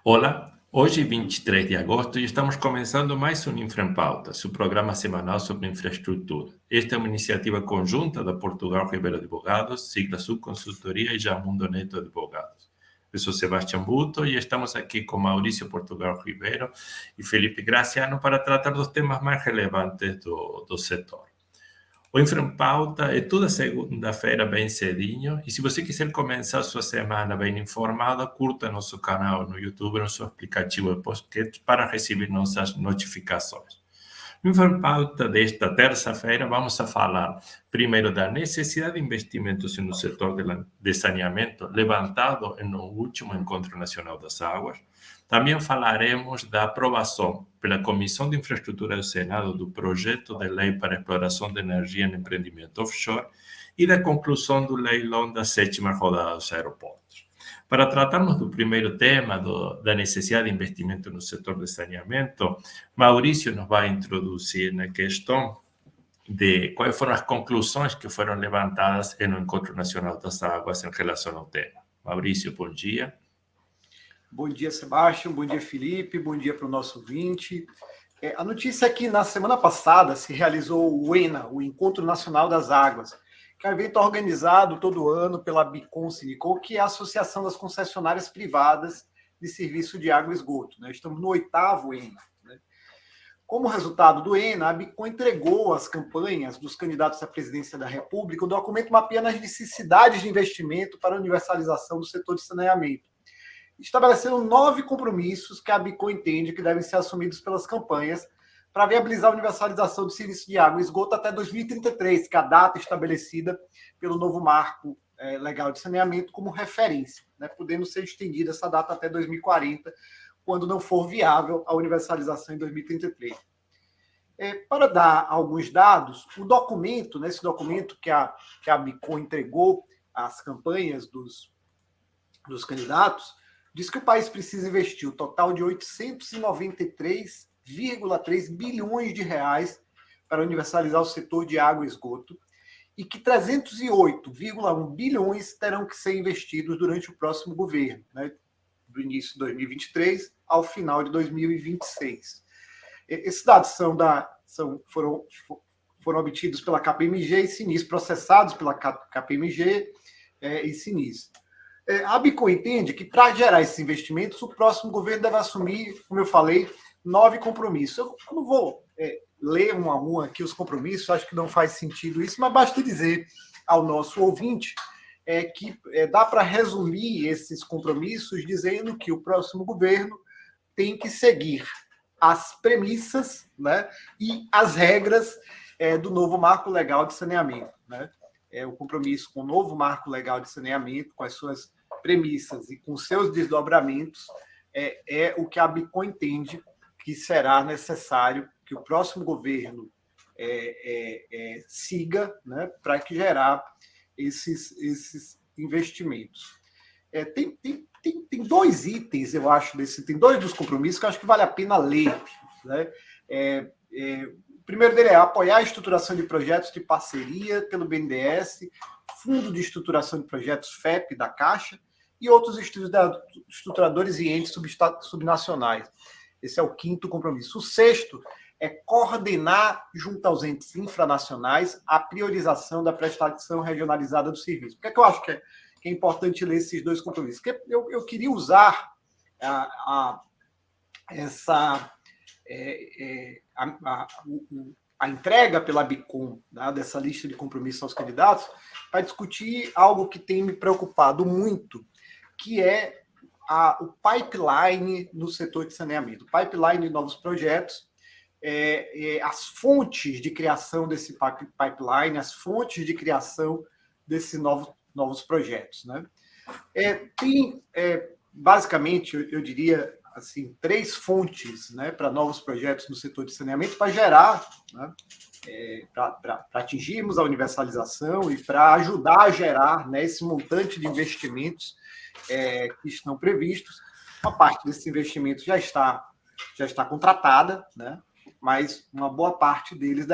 Olá, hoje 23 de agosto e estamos começando mais um Infra em Pauta, seu programa semanal sobre infraestrutura. Esta é uma iniciativa conjunta da Portugal Ribeiro Advogados, sigla Subconsultoria e Jamundo Neto Advogados. Eu sou Sebastião Buto e estamos aqui com Maurício Portugal Ribeiro e Felipe Graciano para tratar dos temas mais relevantes do setor. O Infra em Pauta é toda segunda-feira bem cedinho e se você quiser começar a sua semana bem informada, curta nosso canal no YouTube, nosso aplicativo de podcast para receber nossas notificações. No Infra em Pauta desta terça-feira vamos a falar primeiro da necessidade de investimentos no setor de saneamento levantado no último Encontro Nacional das Águas. Também falaremos da aprovação pela Comissão de Infraestrutura do Senado do projeto de lei para a exploração de energia no empreendimento offshore e da conclusão do leilão da 7ª rodada dos aeroportos. Para tratarmos do primeiro tema, da necessidade de investimento no setor de saneamento, Maurício nos vai introduzir na questão de quais foram as conclusões que foram levantadas no Encontro Nacional das Águas em relação ao tema. Maurício, bom dia. Bom dia, Sebastião. Bom dia, Felipe. Bom dia para o nosso ouvinte. A notícia é que na semana passada se realizou o ENA, o Encontro Nacional das Águas, que é um evento organizado todo ano pela Bicom Sinicom, que é a Associação das Concessionárias Privadas de Serviço de Água e Esgoto. Estamos no 8º ENA. Como resultado do ENA, a Bicom entregou às campanhas dos candidatos à presidência da República o documento mapeando as necessidades de investimento para a universalização do setor de saneamento, estabelecendo 9 compromissos que a Bicom entende que devem ser assumidos pelas campanhas para viabilizar a universalização do serviço de água e esgoto até 2033, que é a data estabelecida pelo novo marco legal de saneamento como referência, podendo ser estendida essa data até 2040, quando não for viável a universalização em 2033. Para dar alguns dados, o documento, esse documento que a Bicom entregou às campanhas dos candidatos, diz que o país precisa investir o total de 893,3 bilhões de reais para universalizar o setor de água e esgoto e que 308,1 bilhões terão que ser investidos durante o próximo governo, do início de 2023 ao final de 2026. Esses dados foram obtidos pela KPMG e Sinis, processados pela KPMG e Sinis. A Bicom entende que, para gerar esses investimentos, o próximo governo deve assumir, como eu falei, 9 compromissos. Eu não vou ler um a um aqui os compromissos, acho que não faz sentido isso, mas basta dizer ao nosso ouvinte que dá para resumir esses compromissos dizendo que o próximo governo tem que seguir as premissas, e as regras do novo marco legal de saneamento. O compromisso com o novo marco legal de saneamento, com as suas premissas e com seus desdobramentos, é o que a Bicom entende que será necessário que o próximo governo siga, para que gerar esses investimentos. Tem 2 itens, eu acho, tem 2 dos compromissos que eu acho que vale a pena ler. O primeiro dele é apoiar a estruturação de projetos de parceria pelo BNDES, Fundo de Estruturação de Projetos FEP da Caixa e outros estruturadores e entes subnacionais. Esse é o 5º compromisso. O 6º é coordenar, junto aos entes infranacionais, a priorização da prestação regionalizada do serviço. Por que eu acho que é importante ler esses 2 compromissos? Porque eu queria usar a entrega pela Bicom, dessa lista de compromissos aos candidatos, para discutir algo que tem me preocupado muito, que é o pipeline no setor de saneamento. O pipeline de novos projetos, as fontes de criação desse pipeline, as fontes de criação desses novos projetos. Tem, basicamente, eu diria, assim, 3 fontes para novos projetos no setor de saneamento para gerar, para atingirmos a universalização e para ajudar a gerar esse montante de investimentos que estão previstos. Uma parte desses investimentos já está contratada, mas uma boa parte deles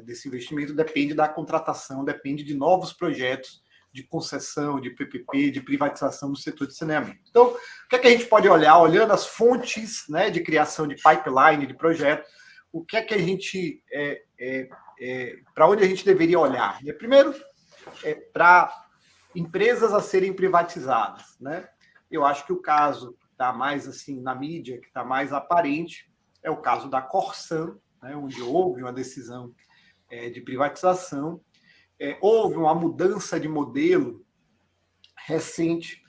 desse investimento depende da contratação, depende de novos projetos de concessão, de PPP, de privatização no setor de saneamento. Então, o que é que a gente pode olhar? Olhando as fontes, né, de criação de pipeline, de projeto, o que é que a gente... para onde a gente deveria olhar? Primeiro, para empresas a serem privatizadas, né? Eu acho que o caso que está mais assim na mídia, que está mais aparente, é o caso da Corsan, né, onde houve uma decisão de privatização. Houve uma mudança de modelo recente,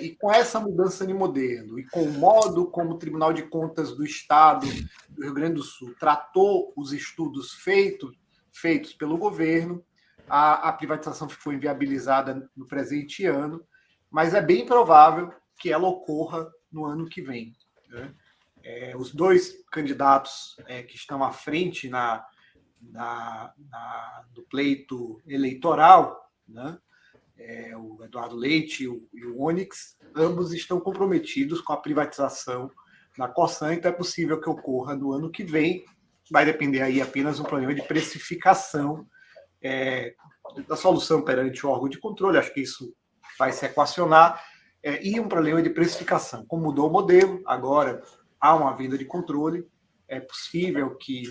e com essa mudança de modelo e com o modo como o Tribunal de Contas do Estado do Rio Grande do Sul tratou os estudos feitos pelo governo, a privatização ficou inviabilizada no presente ano, mas é bem provável que ela ocorra no ano que vem, né? Os dois candidatos que estão à frente do pleito eleitoral, né? O Eduardo Leite e o Onyx, ambos estão comprometidos com a privatização da Corsan, então é possível que ocorra no ano que vem. Vai depender aí apenas de um problema de precificação da solução perante o órgão de controle, acho que isso vai se equacionar, e um problema de precificação. Como mudou o modelo, agora há uma venda de controle, é possível que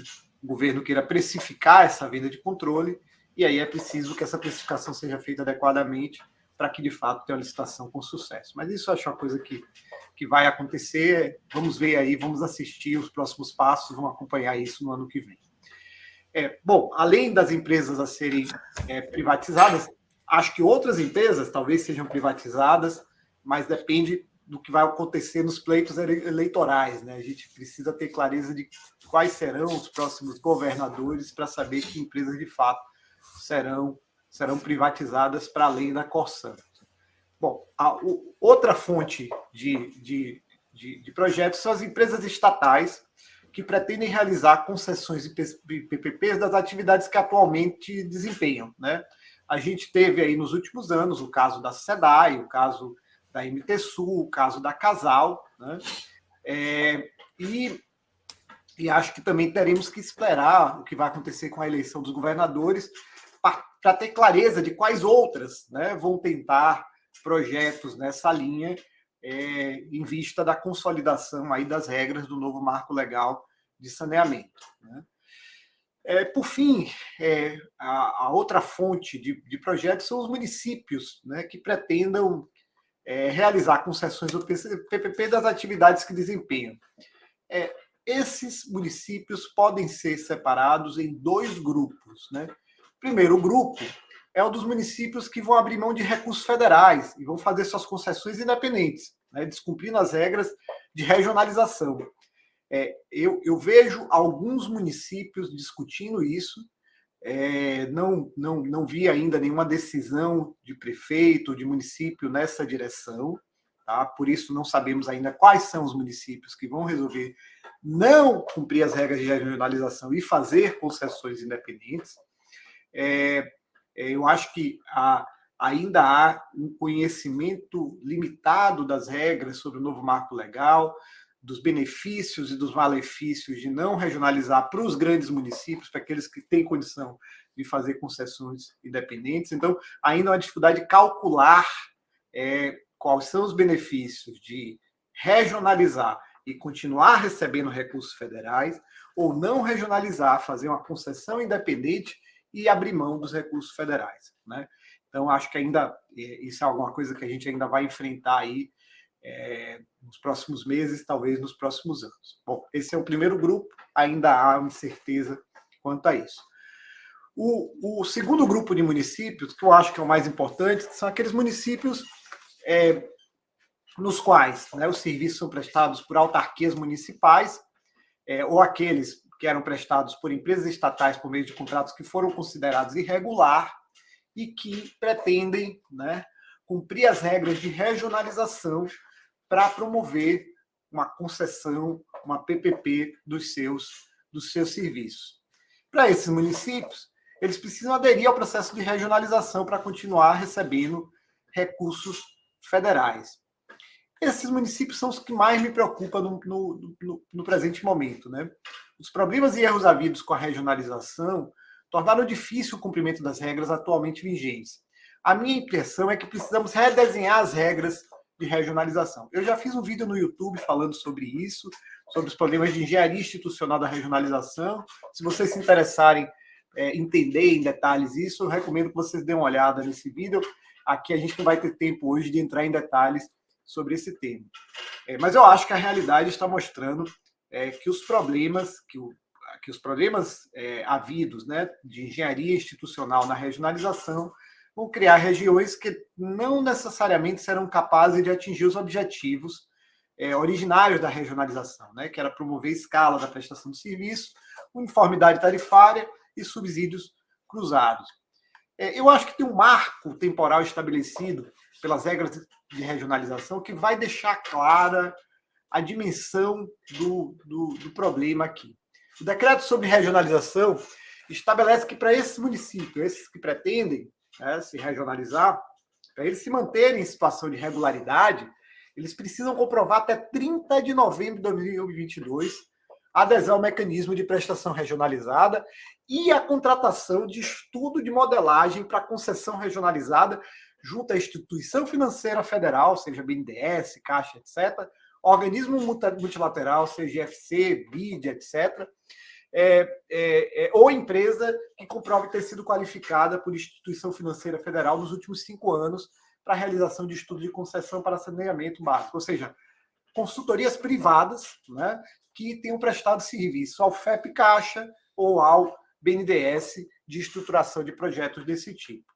o governo queira precificar essa venda de controle, e aí é preciso que essa precificação seja feita adequadamente para que, de fato, tenha uma licitação com sucesso. Mas isso eu acho uma coisa que vai acontecer. Vamos ver aí, vamos assistir os próximos passos, vamos acompanhar isso no ano que vem. Bom, além das empresas a serem privatizadas, acho que outras empresas talvez sejam privatizadas, mas depende do que vai acontecer nos pleitos eleitorais, né? A gente precisa ter clareza de quais serão os próximos governadores para saber que empresas, de fato, serão privatizadas para além da Corsan. Bom, outra fonte de projetos são as empresas estatais que pretendem realizar concessões e PPPs das atividades que atualmente desempenham, né? A gente teve aí nos últimos anos o caso da SEDAI, o caso da MTSul, o caso da Casal, né? E acho que também teremos que esperar o que vai acontecer com a eleição dos governadores para ter clareza de quais outras, né, vão tentar projetos nessa linha, em vista da consolidação aí das regras do novo marco legal de saneamento, né? Por fim, a outra fonte de projetos são os municípios, né, que pretendam realizar concessões do PPP das atividades que desempenham. Esses municípios podem ser separados em dois grupos, né? Primeiro grupo é o dos municípios que vão abrir mão de recursos federais e vão fazer suas concessões independentes, né, descumprindo as regras de regionalização. Eu vejo alguns municípios discutindo isso. Não vi ainda nenhuma decisão de prefeito ou de município nessa direção, tá? Por isso não sabemos ainda quais são os municípios que vão resolver não cumprir as regras de regionalização e fazer concessões independentes. Eu acho que ainda há um conhecimento limitado das regras sobre o novo marco legal, dos benefícios e dos malefícios de não regionalizar para os grandes municípios, para aqueles que têm condição de fazer concessões independentes. Então, ainda há uma dificuldade de calcular quais são os benefícios de regionalizar e continuar recebendo recursos federais, ou não regionalizar, fazer uma concessão independente e abrir mão dos recursos federais, né? Então, acho que ainda isso é alguma coisa que a gente ainda vai enfrentar aí nos próximos meses, talvez nos próximos anos. Bom, esse é o primeiro grupo, ainda há incerteza quanto a isso. O segundo grupo de municípios, que eu acho que é o mais importante, são aqueles municípios nos quais, né, os serviços são prestados por autarquias municipais, ou aqueles que eram prestados por empresas estatais por meio de contratos que foram considerados irregular e que pretendem, né, cumprir as regras de regionalização para promover uma concessão, uma PPP dos seus serviços. Para esses municípios, eles precisam aderir ao processo de regionalização para continuar recebendo recursos federais. Esses municípios são os que mais me preocupam no presente momento, né? Os problemas e erros havidos com a regionalização tornaram difícil o cumprimento das regras atualmente vigentes. A minha impressão é que precisamos redesenhar as regras de regionalização. Eu já fiz um vídeo no YouTube falando sobre isso, sobre os problemas de engenharia institucional da regionalização. Se vocês se interessarem entender em detalhes isso, eu recomendo que vocês dêem uma olhada nesse vídeo. Aqui a gente não vai ter tempo hoje de entrar em detalhes sobre esse tema. Mas eu acho que a realidade está mostrando que os problemas havidos, né, de engenharia institucional na regionalização vão criar regiões que não necessariamente serão capazes de atingir os objetivos originários da regionalização, né, que era promover escala da prestação de serviço, uniformidade tarifária e subsídios cruzados. Eu acho que tem um marco temporal estabelecido pelas regras de regionalização que vai deixar clara a dimensão do problema aqui. O decreto sobre regionalização estabelece que para esses municípios, esses que pretendem se regionalizar, para eles se manterem em situação de regularidade, eles precisam comprovar até 30 de novembro de 2022 a adesão ao mecanismo de prestação regionalizada e a contratação de estudo de modelagem para concessão regionalizada junto à instituição financeira federal, seja BNDES, Caixa, etc., organismo multilateral, seja IFC, BID, etc., ou empresa que comprove ter sido qualificada por instituição financeira federal nos últimos 5 anos para a realização de estudo de concessão para saneamento básico, ou seja, consultorias privadas, né, que tenham prestado serviço ao FEP Caixa ou ao BNDES de estruturação de projetos desse tipo.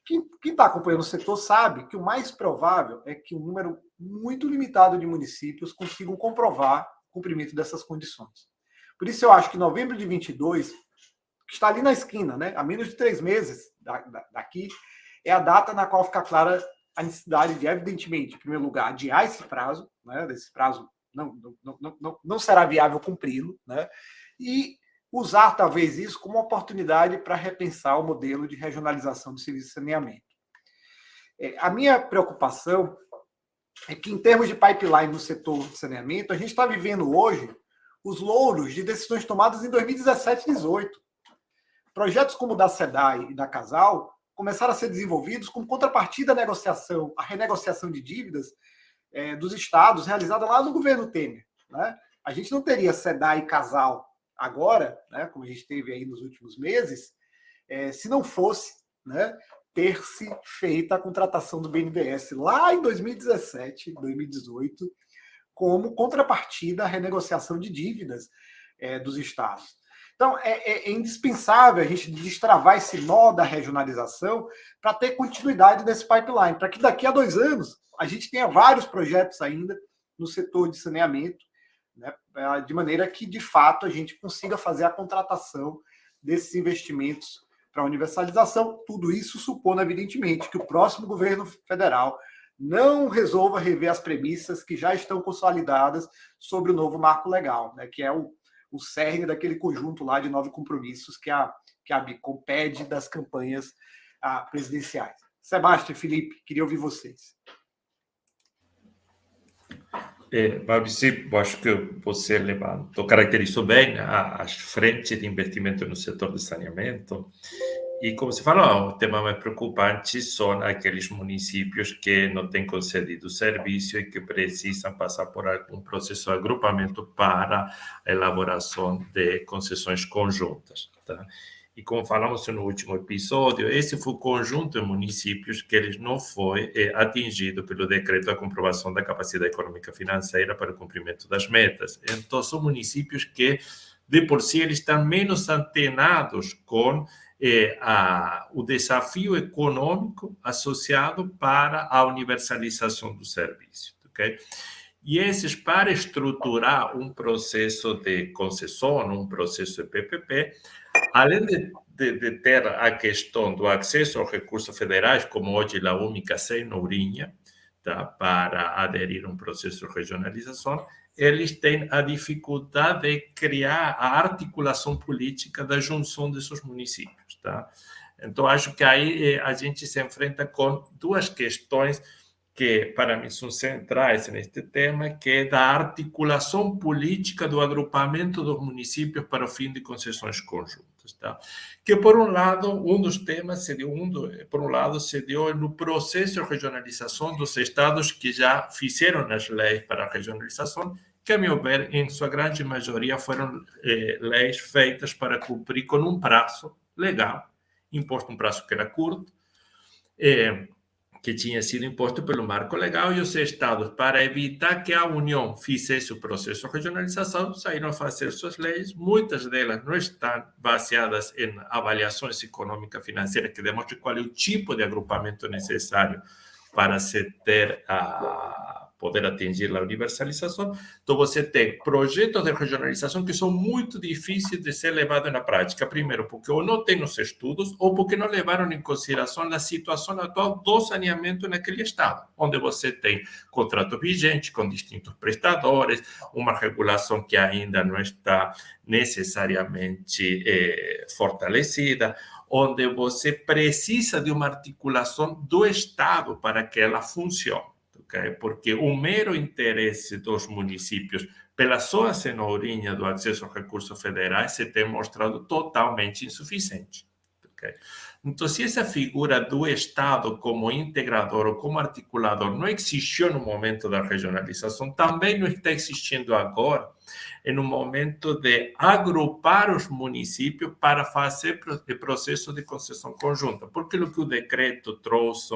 Quem está acompanhando o setor sabe que o mais provável é que um número muito limitado de municípios consigam comprovar o cumprimento dessas condições. Por isso eu acho que novembro de 22, que está ali na esquina, né, a menos de 3 meses daqui, é a data na qual fica clara a necessidade de, evidentemente, em primeiro lugar, adiar esse prazo, né, desse prazo não será viável cumpri-lo, né, e usar talvez isso como uma oportunidade para repensar o modelo de regionalização do serviço de saneamento. A minha preocupação é que, em termos de pipeline no setor de saneamento, a gente está vivendo hoje os louros de decisões tomadas em 2017 e 2018. Projetos como o da SEDAI e da Casal começaram a ser desenvolvidos como contrapartida à renegociação de dívidas dos estados realizada lá no governo Temer, né? A gente não teria SEDAI e Casal agora, né, como a gente teve aí nos últimos meses, se não fosse, né, ter-se feito a contratação do BNDES lá em 2017, 2018, como contrapartida à renegociação de dívidas dos estados. Então, é indispensável a gente destravar esse nó da regionalização para ter continuidade desse pipeline, para que daqui a 2 anos a gente tenha vários projetos ainda no setor de saneamento, né, de maneira que, de fato, a gente consiga fazer a contratação desses investimentos para a universalização. Tudo isso supondo, evidentemente, que o próximo governo federal não resolva rever as premissas que já estão consolidadas sobre o novo marco legal, né, que é o cerne daquele conjunto lá de 9 compromissos que a Bicom pede das campanhas presidenciais. Sebastião, Felipe, queria ouvir vocês. Maurício, acho que você caracterizou bem as frentes de investimento no setor de saneamento. E, como você falou, o tema mais preocupante são aqueles municípios que não têm concedido serviço e que precisam passar por algum processo de agrupamento para a elaboração de concessões conjuntas. Tá? E, como falamos no último episódio, esse foi o conjunto de municípios que eles não foi atingido pelo decreto da comprovação da capacidade econômica financeira para o cumprimento das metas. Então, são municípios que, de por si, eles estão menos antenados com o desafio econômico associado para a universalização do serviço. Okay? E esses, para estruturar um processo de concessão, um processo de PPP, além de ter a questão do acesso aos recursos federais, como hoje a única sem Ourinha, tá, para aderir a um processo de regionalização, eles têm a dificuldade de criar a articulação política da junção desses municípios. Tá? Então, acho que aí a gente se enfrenta com 2 questões que para mim são centrais neste tema, que é da articulação política do agrupamento dos municípios para o fim de concessões conjuntas, tá? Que por um lado, um dos temas se deu no processo de regionalização dos estados que já fizeram as leis para a regionalização, que, a meu ver, em sua grande maioria foram leis feitas para cumprir com um prazo legal, imposto um prazo que era curto, que tinha sido imposto pelo marco legal, e os estados, para evitar que a União fizesse o processo de regionalização, saíram a fazer suas leis. Muitas delas não estão baseadas em avaliações econômicas financeiras que demonstrem qual é o tipo de agrupamento necessário para se ter poder atingir a universalização. Então, você tem projetos de regionalização que são muito difíceis de ser levados na prática. Primeiro, porque ou não tem os estudos, ou porque não levaram em consideração a situação atual do saneamento naquele estado, onde você tem contrato vigente com distintos prestadores, uma regulação que ainda não está necessariamente fortalecida, onde você precisa de uma articulação do Estado para que ela funcione. Okay? Porque o mero interesse dos municípios pela sua cenourinha do acesso a recursos federais se tem mostrado totalmente insuficiente. Okay? Então, se essa figura do Estado como integrador ou como articulador não existiu no momento da regionalização, também não está existindo agora, em um momento de agrupar os municípios para fazer o processo de concessão conjunta. Porque o que o decreto trouxe,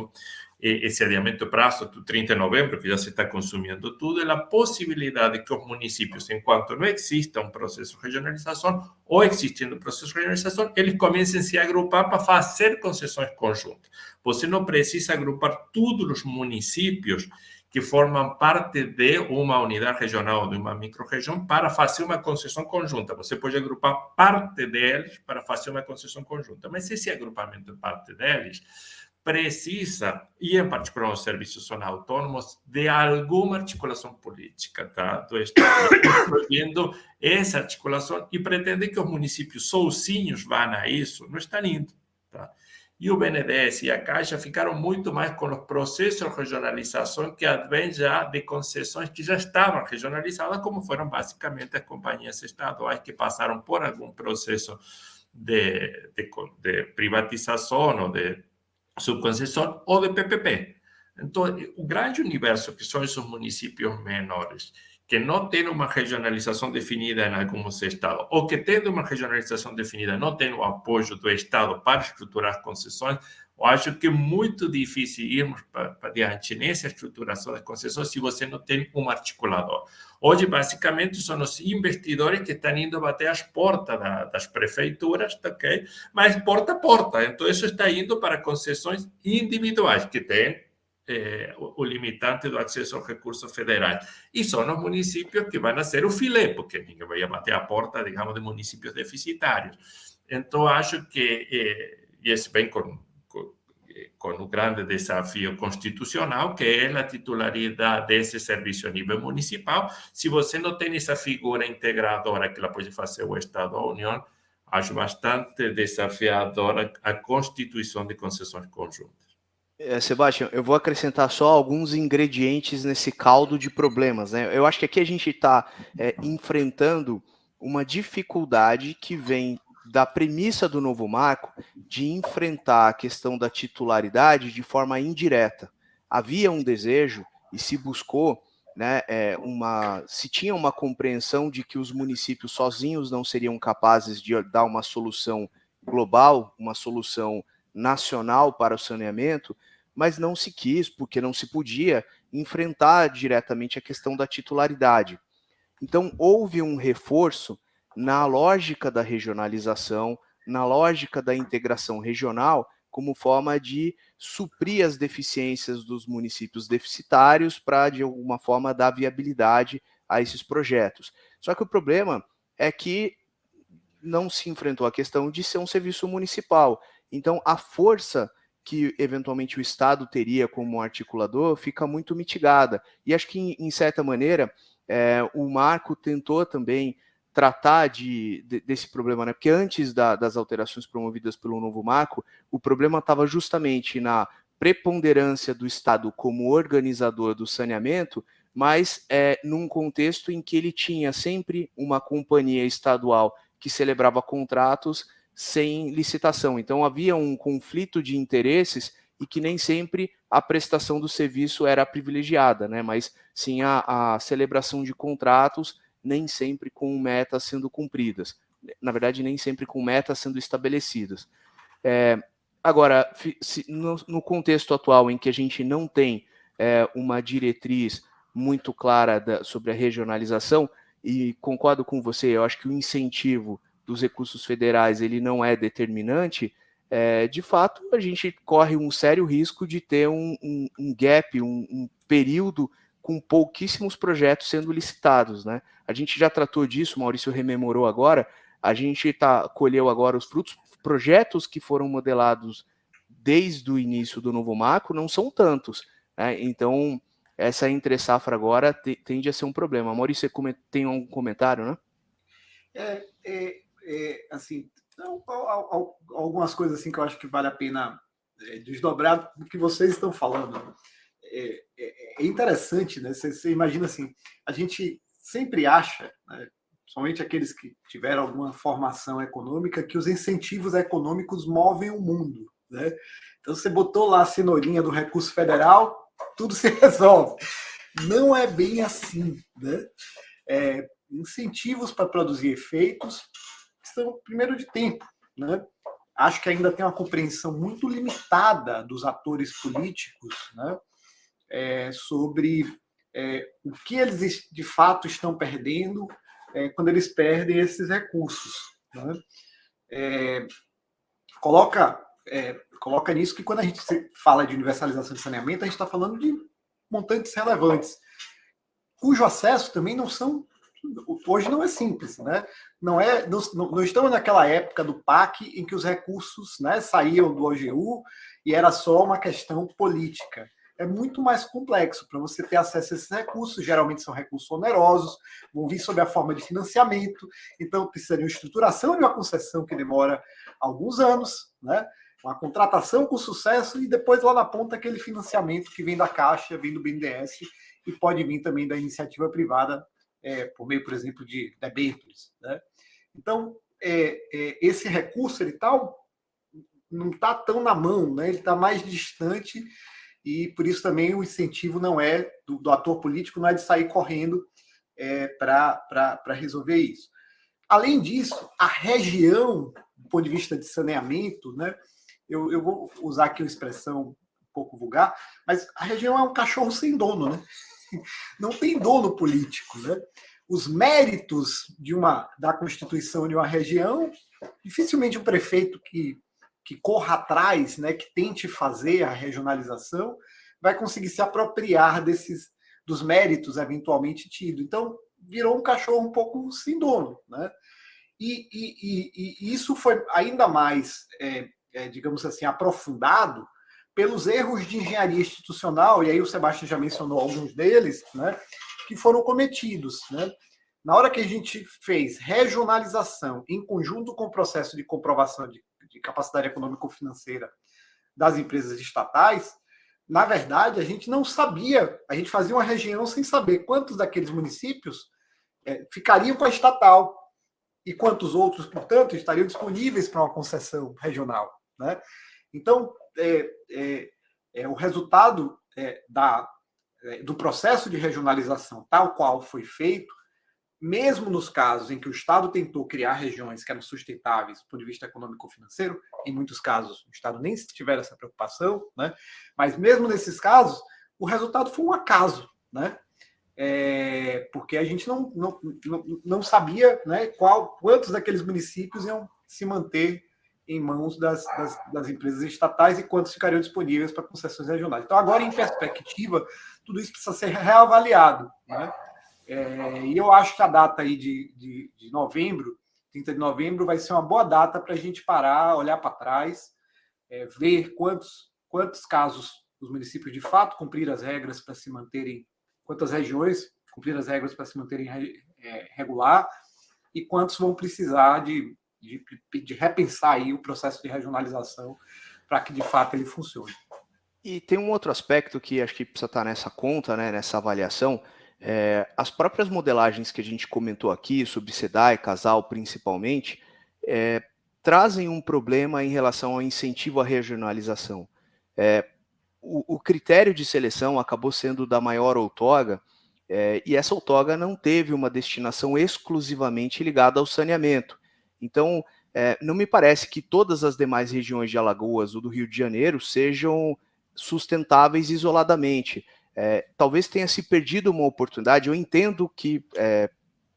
esse adiamento de prazo do 30 de novembro, que já se está consumindo tudo, é a possibilidade que os municípios, enquanto não exista um processo de regionalização, ou existindo um processo de regionalização, eles comecem a se agrupar para fazer concessões conjuntas. Você não precisa agrupar todos os municípios que formam parte de uma unidade regional, de uma micro-região, para fazer uma concessão conjunta. Você pode agrupar parte deles para fazer uma concessão conjunta, mas esse agrupamento de parte deles precisa, e em particular os serviços são autônomos, de alguma articulação política, tá? Do Estado, proibindo essa articulação e pretende que os municípios sozinhos vão a isso, não estão indo, tá? E o BNDES e a Caixa ficaram muito mais com os processos de regionalização que advêm já de concessões que já estavam regionalizadas, como foram basicamente as companhias estaduais que passaram por algum processo de privatização ou de subconcessão ou de PPP. Então, o grande universo que são esses municípios menores, que não têm uma regionalização definida em alguns estados, ou que tendo uma regionalização definida, não têm o apoio do Estado para estruturar concessões, eu acho que é muito difícil irmos para adiante nessa estruturação das concessões se você não tem um articulador. Hoje, basicamente, são os investidores que estão indo bater as portas das prefeituras, ok? Mas porta a porta. Então, isso está indo para concessões individuais, que têm o limitante do acesso aos recursos federais. E são os municípios que vão ser o filé, porque ninguém vai bater a porta, digamos, de municípios deficitários. Então, acho que, e isso vem com o grande desafio constitucional, que é a titularidade desse serviço a nível municipal. Se você não tem essa figura integradora que ela pode fazer o Estado ou a União, acho bastante desafiadora a constituição de concessões conjuntas. Sebastião, eu vou acrescentar só alguns ingredientes nesse caldo de problemas, né? Eu acho que aqui a gente está enfrentando uma dificuldade que vem da premissa do novo marco de enfrentar a questão da titularidade de forma indireta. Havia um desejo e se buscou, né, se tinha uma compreensão de que os municípios sozinhos não seriam capazes de dar uma solução global, uma solução nacional para o saneamento, mas não se quis, porque não se podia enfrentar diretamente a questão da titularidade. Então, houve um reforço na lógica da regionalização, na lógica da integração regional, como forma de suprir as deficiências dos municípios deficitários para, de alguma forma, dar viabilidade a esses projetos. Só que o problema é que não se enfrentou a questão de ser um serviço municipal. Então, a força que, eventualmente, o Estado teria como articulador fica muito mitigada. E acho que, em certa maneira, o marco tentou também tratar desse problema, né? Porque antes das alterações promovidas pelo novo marco, o problema estava justamente na preponderância do Estado como organizador do saneamento, mas num contexto em que ele tinha sempre uma companhia estadual que celebrava contratos sem licitação. Então havia um conflito de interesses e que nem sempre a prestação do serviço era privilegiada, né? Mas sim a celebração de contratos, nem sempre com metas sendo cumpridas. Na verdade, nem sempre com metas sendo estabelecidas. Agora, no contexto atual em que a gente não tem uma diretriz muito clara sobre a regionalização, e concordo com você, eu acho que o incentivo dos recursos federais ele não é determinante, de fato a gente corre um sério risco de ter um gap, um período com pouquíssimos projetos sendo licitados, né? A gente já tratou disso, o Maurício rememorou agora, a gente colheu agora os frutos, projetos que foram modelados desde o início do novo marco não são tantos, né? Então essa entre-safra agora tende a ser um problema. Maurício, você tem algum comentário, né? Assim, algumas coisas assim que eu acho que vale a pena desdobrar do que vocês estão falando. É interessante, né? Você imagina assim, a gente sempre acha, né, somente aqueles que tiveram alguma formação econômica, que os incentivos econômicos movem o mundo, né? Então você botou lá a cenourinha do recurso federal, tudo se resolve. Não é bem assim, né? Incentivos para produzir efeitos são primeiro de tempo, né? Acho que ainda tem uma compreensão muito limitada dos atores políticos, né? Sobre o que eles de fato estão perdendo quando eles perdem esses recursos, né? Coloca nisso que quando a gente fala de universalização de saneamento, a gente está falando de montantes relevantes, cujo acesso também hoje não é simples, né? Não estamos naquela época do PAC em que os recursos, né, saíam do OGU e era só uma questão política. É muito mais complexo para você ter acesso a esses recursos. Geralmente são recursos onerosos, vão vir sob a forma de financiamento, então precisa de uma estruturação de uma concessão que demora alguns anos, né? Uma contratação com sucesso e depois lá na ponta aquele financiamento que vem da Caixa, vem do BNDES e pode vir também da iniciativa privada, por meio, por exemplo, de debêntures, né? Então, esse recurso ele não está tão na mão, né? Ele está mais distante e por isso também o incentivo não é do ator político, não é de sair correndo para resolver isso. Além disso, a região, do ponto de vista de saneamento, né? Eu vou usar aqui uma expressão um pouco vulgar, mas a região é um cachorro sem dono, né? Não tem dono político, né? Os méritos da constituição de uma região, dificilmente um prefeito que corra atrás, né, que tente fazer a regionalização, vai conseguir se apropriar dos méritos eventualmente tidos. Então, virou um cachorro um pouco sem dono, né? E isso foi ainda mais, digamos assim, aprofundado pelos erros de engenharia institucional, e aí o Sebastião já mencionou alguns deles, né, que foram cometidos, né? Na hora que a gente fez regionalização em conjunto com o processo de comprovação de capacidade econômico-financeira das empresas estatais, na verdade, a gente não sabia, a gente fazia uma região sem saber quantos daqueles municípios ficariam com a estatal e quantos outros, portanto, estariam disponíveis para uma concessão regional, né? Então, o resultado do processo de regionalização tal qual foi feito, mesmo nos casos em que o Estado tentou criar regiões que eram sustentáveis do ponto de vista econômico-financeiro, em muitos casos o Estado nem tiver essa preocupação, né? Mas mesmo nesses casos, o resultado foi um acaso, né? Porque a gente não sabia, né, quantos daqueles municípios iam se manter em mãos das empresas estatais e quantos ficariam disponíveis para concessões regionais. Então, agora, em perspectiva, tudo isso precisa ser reavaliado, né? E eu acho que a data aí de novembro, 30 de novembro, vai ser uma boa data para a gente parar, olhar para trás, ver quantos casos os municípios de fato cumpriram as regras para se manterem, quantas regiões cumpriram as regras para se manterem regular e quantos vão precisar de repensar aí o processo de regionalização para que de fato ele funcione. E tem um outro aspecto que acho que precisa estar nessa conta, né, nessa avaliação. As próprias modelagens que a gente comentou aqui, sobre SEDAI, Casal principalmente, trazem um problema em relação ao incentivo à regionalização. O critério de seleção acabou sendo da maior outorga, e essa outorga não teve uma destinação exclusivamente ligada ao saneamento. Então, não me parece que todas as demais regiões de Alagoas ou do Rio de Janeiro sejam sustentáveis isoladamente. Talvez tenha se perdido uma oportunidade. Eu entendo que,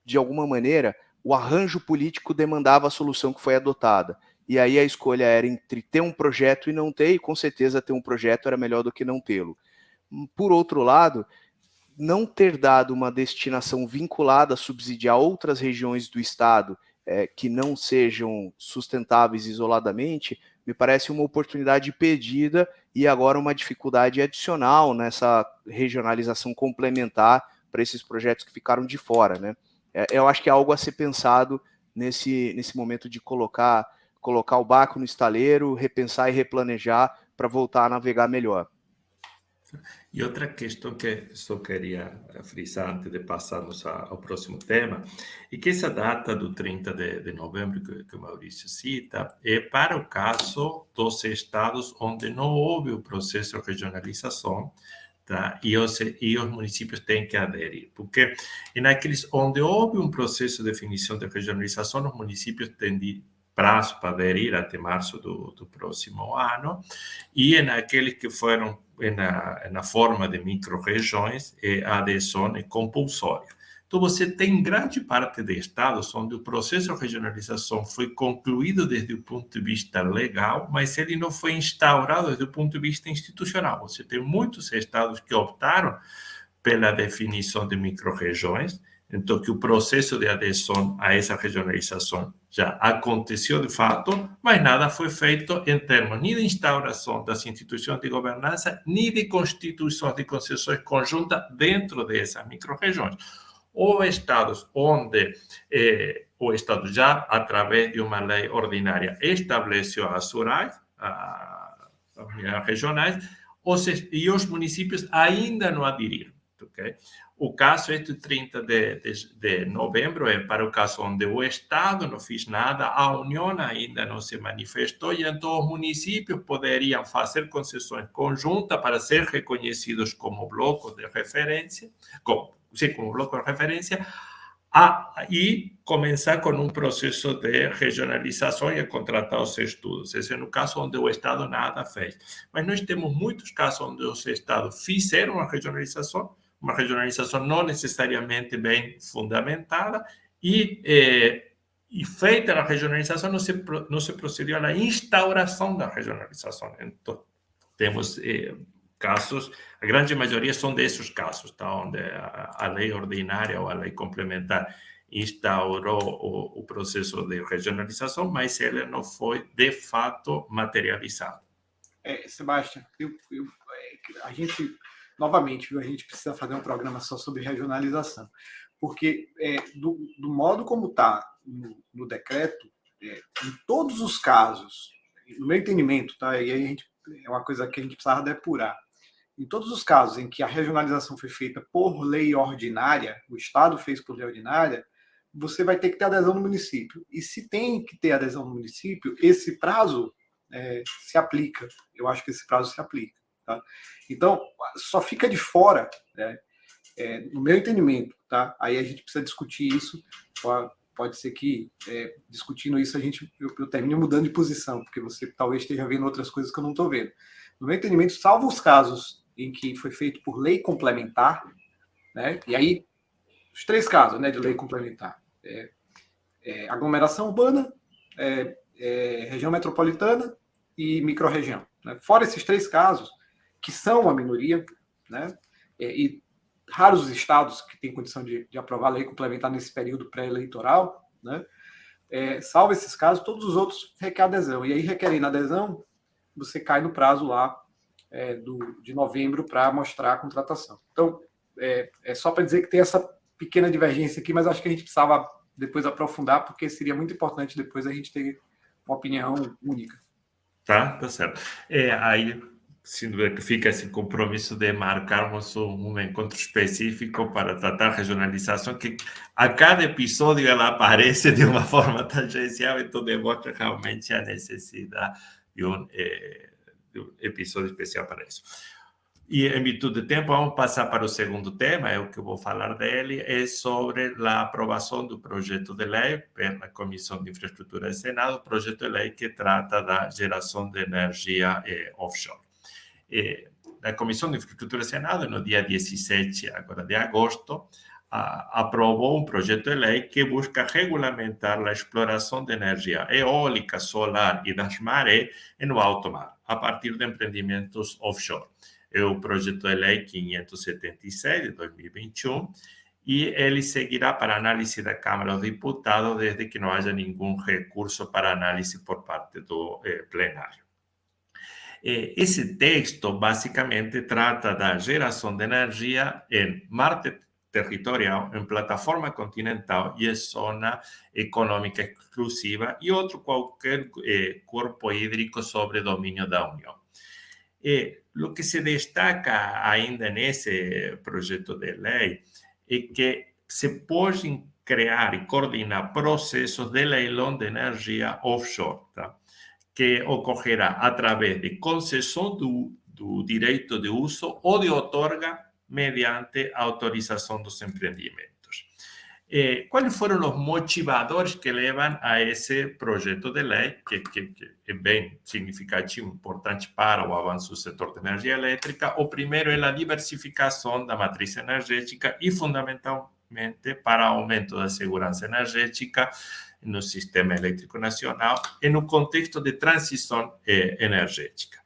de alguma maneira, o arranjo político demandava a solução que foi adotada. E aí a escolha era entre ter um projeto e não ter, e com certeza ter um projeto era melhor do que não tê-lo. Por outro lado, não ter dado uma destinação vinculada a subsidiar outras regiões do estado que não sejam sustentáveis isoladamente, me parece uma oportunidade perdida e agora uma dificuldade adicional nessa regionalização complementar para esses projetos que ficaram de fora, né? Eu acho que é algo a ser pensado nesse momento de colocar o barco no estaleiro, repensar e replanejar para voltar a navegar melhor. E outra questão que só queria frisar antes de passarmos ao próximo tema, é que essa data do 30 de novembro que o Maurício cita é para o caso dos estados onde não houve o processo de regionalização, tá? E os municípios têm que aderir, porque naqueles onde houve um processo de definição de regionalização, os municípios têm prazo para aderir até março do próximo ano, e naqueles que foram na forma de micro-regiões, a adesão é compulsória. Então, você tem grande parte de estados onde o processo de regionalização foi concluído desde o ponto de vista legal, mas ele não foi instaurado desde o ponto de vista institucional. Você tem muitos estados que optaram pela definição de micro-regiões, então que o processo de adesão a essa regionalização já aconteceu de fato, mas nada foi feito em termos nem de instauração das instituições de governança, nem de constituição de concessões conjuntas dentro dessas micro-regiões. Houve estados onde o Estado já, através de uma lei ordinária, estabeleceu as URAs, as unidades regionais, e os municípios ainda não aderiram. Okay? O caso este 30 de novembro é para o caso onde o Estado não fez nada, a União ainda não se manifestou, e então os municípios poderiam fazer concessões conjuntas para ser reconhecidos como blocos de referência, como bloco de referência, e começar com um processo de regionalização e contratar os estudos. Esse é no caso onde o Estado nada fez. Mas nós temos muitos casos onde os Estados fizeram a regionalização, uma regionalização não necessariamente bem fundamentada, e feita a regionalização, não se procedeu à instauração da regionalização. Então, temos casos, a grande maioria são desses casos, tá? Onde a lei ordinária ou a lei complementar instaurou o processo de regionalização, mas ele não foi, de fato, materializado. Sebastião, a gente... Novamente, viu, a gente precisa fazer um programa só sobre regionalização, porque do modo como está no decreto, em todos os casos, no meu entendimento, tá? E aí é uma coisa que a gente precisava depurar. Em todos os casos em que a regionalização foi feita por lei ordinária, o Estado fez por lei ordinária, você vai ter que ter adesão no município. E se tem que ter adesão no município, esse prazo se aplica. Eu acho que esse prazo se aplica. Tá? Então, só fica de fora, né, no meu entendimento, tá? Aí a gente precisa discutir isso. Pode ser que, discutindo isso, eu termine mudando de posição, porque você talvez esteja vendo outras coisas que eu não estou vendo. No meu entendimento, salvo os casos em que foi feito por lei complementar, né, e aí, os 3 casos, né, de lei complementar: aglomeração urbana, região metropolitana e microrregião. Né? Fora esses 3 casos, que são a minoria, né? E raros os estados que têm condição de aprovar a lei complementar nesse período pré-eleitoral, né? Salvo esses casos, todos os outros requerem adesão. E aí, requerendo adesão, você cai no prazo lá de novembro para mostrar a contratação. Então, é só para dizer que tem essa pequena divergência aqui, mas acho que a gente precisava depois aprofundar, porque seria muito importante depois a gente ter uma opinião única. Tá certo. Aí, sem dúvida que fica esse compromisso de marcarmos um encontro específico para tratar regionalização, que a cada episódio ela aparece de uma forma tangencial, então demonstra realmente a necessidade de um episódio especial para isso. E, em virtude do tempo, vamos passar para o segundo tema, é o que eu vou falar dele, é sobre a aprovação do projeto de lei pela Comissão de Infraestrutura do Senado, projeto de lei que trata da geração de energia offshore. A Comissão de Infraestrutura do Senado, no dia 17 agora de agosto, aprovou um projeto de lei que busca regulamentar a exploração de energia eólica, solar e das marés no alto mar, a partir de empreendimentos offshore. É o projeto de lei 576 de 2021 e ele seguirá para análise da Câmara dos Deputados desde que não haja nenhum recurso para análise por parte do plenário. Esse texto basicamente trata da geração de energia em mar territorial, em plataforma continental e em zona econômica exclusiva e outro qualquer corpo hídrico sobre domínio da União. O que se destaca ainda nesse projeto de lei é que se podem criar e coordenar processos de leilão de energia offshore, tá? Que ocorrerá através de concessão do direito de uso ou de outorga mediante a autorização dos empreendimentos. Quais foram os motivadores que levam a esse projeto de lei, que é bem significativo, importante para o avanço do setor de energia elétrica? O primeiro é a diversificação da matriz energética e, fundamentalmente, para aumento da segurança energética no sistema elétrico nacional e no contexto de transição energética.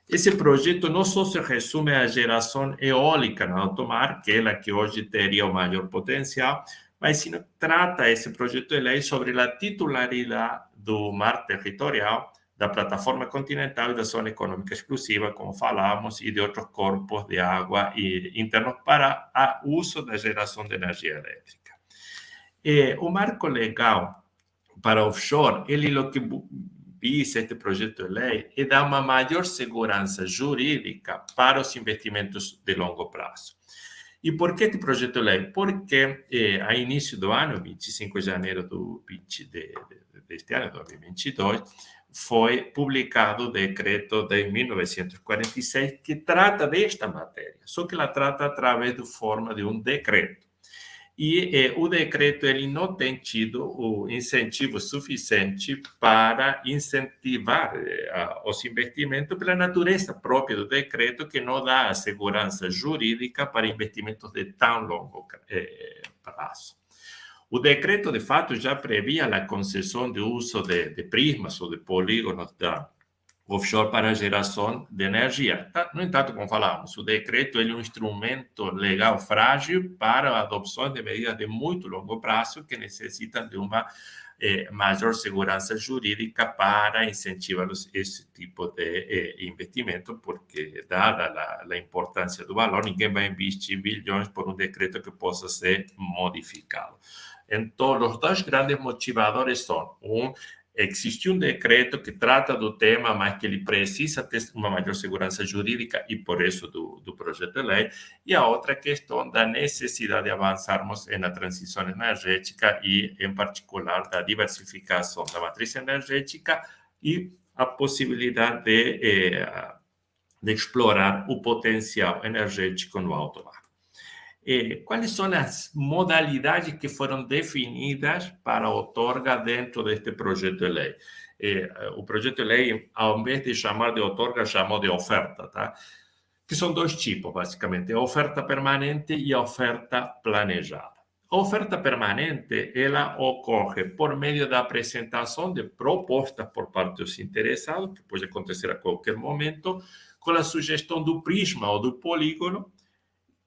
Esse projeto não só se resume à geração eólica no alto mar, que é a que hoje teria o maior potencial, mas sim trata esse projeto de lei sobre a titularidade do mar territorial, da plataforma continental e da zona econômica exclusiva, como falamos, e de outros corpos de água internos para o uso da geração de energia elétrica. O marco legal para offshore, ele o que visa este projeto de lei é dar uma maior segurança jurídica para os investimentos de longo prazo. E por que este projeto de lei? Porque a início do ano, 25 de janeiro deste ano, 2022, foi publicado o decreto de 1946 que trata desta matéria, só que ela trata através da forma de um decreto. E o decreto ele não tem tido o incentivo suficiente para incentivar os investimentos pela natureza própria do decreto, que não dá a segurança jurídica para investimentos de tão longo prazo. O decreto, de fato, já previa a concessão de uso de prismas ou de polígonos da offshore para a geração de energia. No entanto, como falamos, o decreto é um instrumento legal frágil para a adoção de medidas de muito longo prazo que necessitam de uma maior segurança jurídica para incentivar esse tipo de investimento, porque, dada a importância do valor, ninguém vai investir bilhões por um decreto que possa ser modificado. Então, os dois grandes motivadores são, existe um decreto que trata do tema, mas que ele precisa ter uma maior segurança jurídica e, por isso, do projeto de lei. E a outra questão da necessidade de avançarmos na transição energética e, em particular, da diversificação da matriz energética e a possibilidade de explorar o potencial energético no alto mar. Quais são as modalidades que foram definidas para a outorga dentro deste projeto de lei? O projeto de lei, ao invés de chamar de outorga, chamou de oferta, tá? Que são dois tipos, basicamente, a oferta permanente e a oferta planejada. A oferta permanente, ela ocorre por meio da apresentação de propostas por parte dos interessados, que pode acontecer a qualquer momento, com a sugestão do prisma ou do polígono,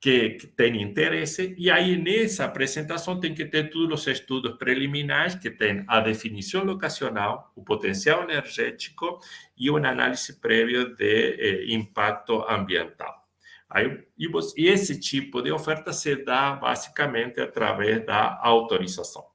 que tem interesse, e aí nessa apresentação tem que ter todos os estudos preliminares, que tem a definição locacional, o potencial energético e uma análise prévia de impacto ambiental. E esse tipo de oferta se dá basicamente através da autorização.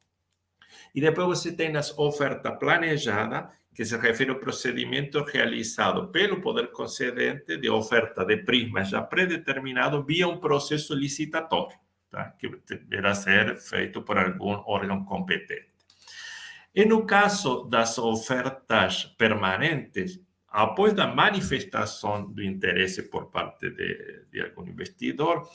E depois você tem as ofertas planejadas, que se refere ao procedimento realizado pelo poder concedente de oferta de prismas já predeterminado via um processo licitatório, tá? Que deverá ser feito por algum órgão competente. E no caso das ofertas permanentes, após da manifestação do interesse por parte de algum investidor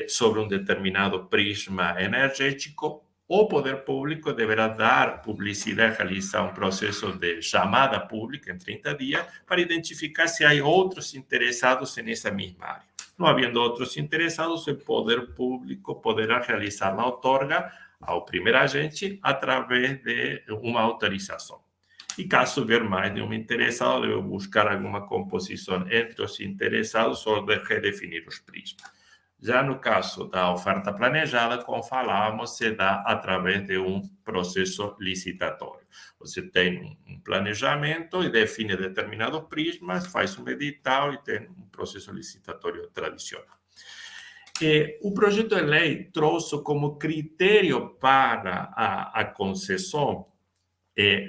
sobre um determinado prisma energético, o poder público deverá dar publicidade, realizar um processo de chamada pública em 30 dias para identificar se há outros interessados nessa mesma área. Não havendo outros interessados, o poder público poderá realizar a outorga ao primeiro agente através de uma autorização. E caso houver mais de um interessado, deve buscar alguma composição entre os interessados ou de redefinir os prismas. Já no caso da oferta planejada, como falávamos, se dá através de um processo licitatório. Você tem um planejamento e define determinados prismas, faz um edital e tem um processo licitatório tradicional. O projeto de lei trouxe como critério para a concessão,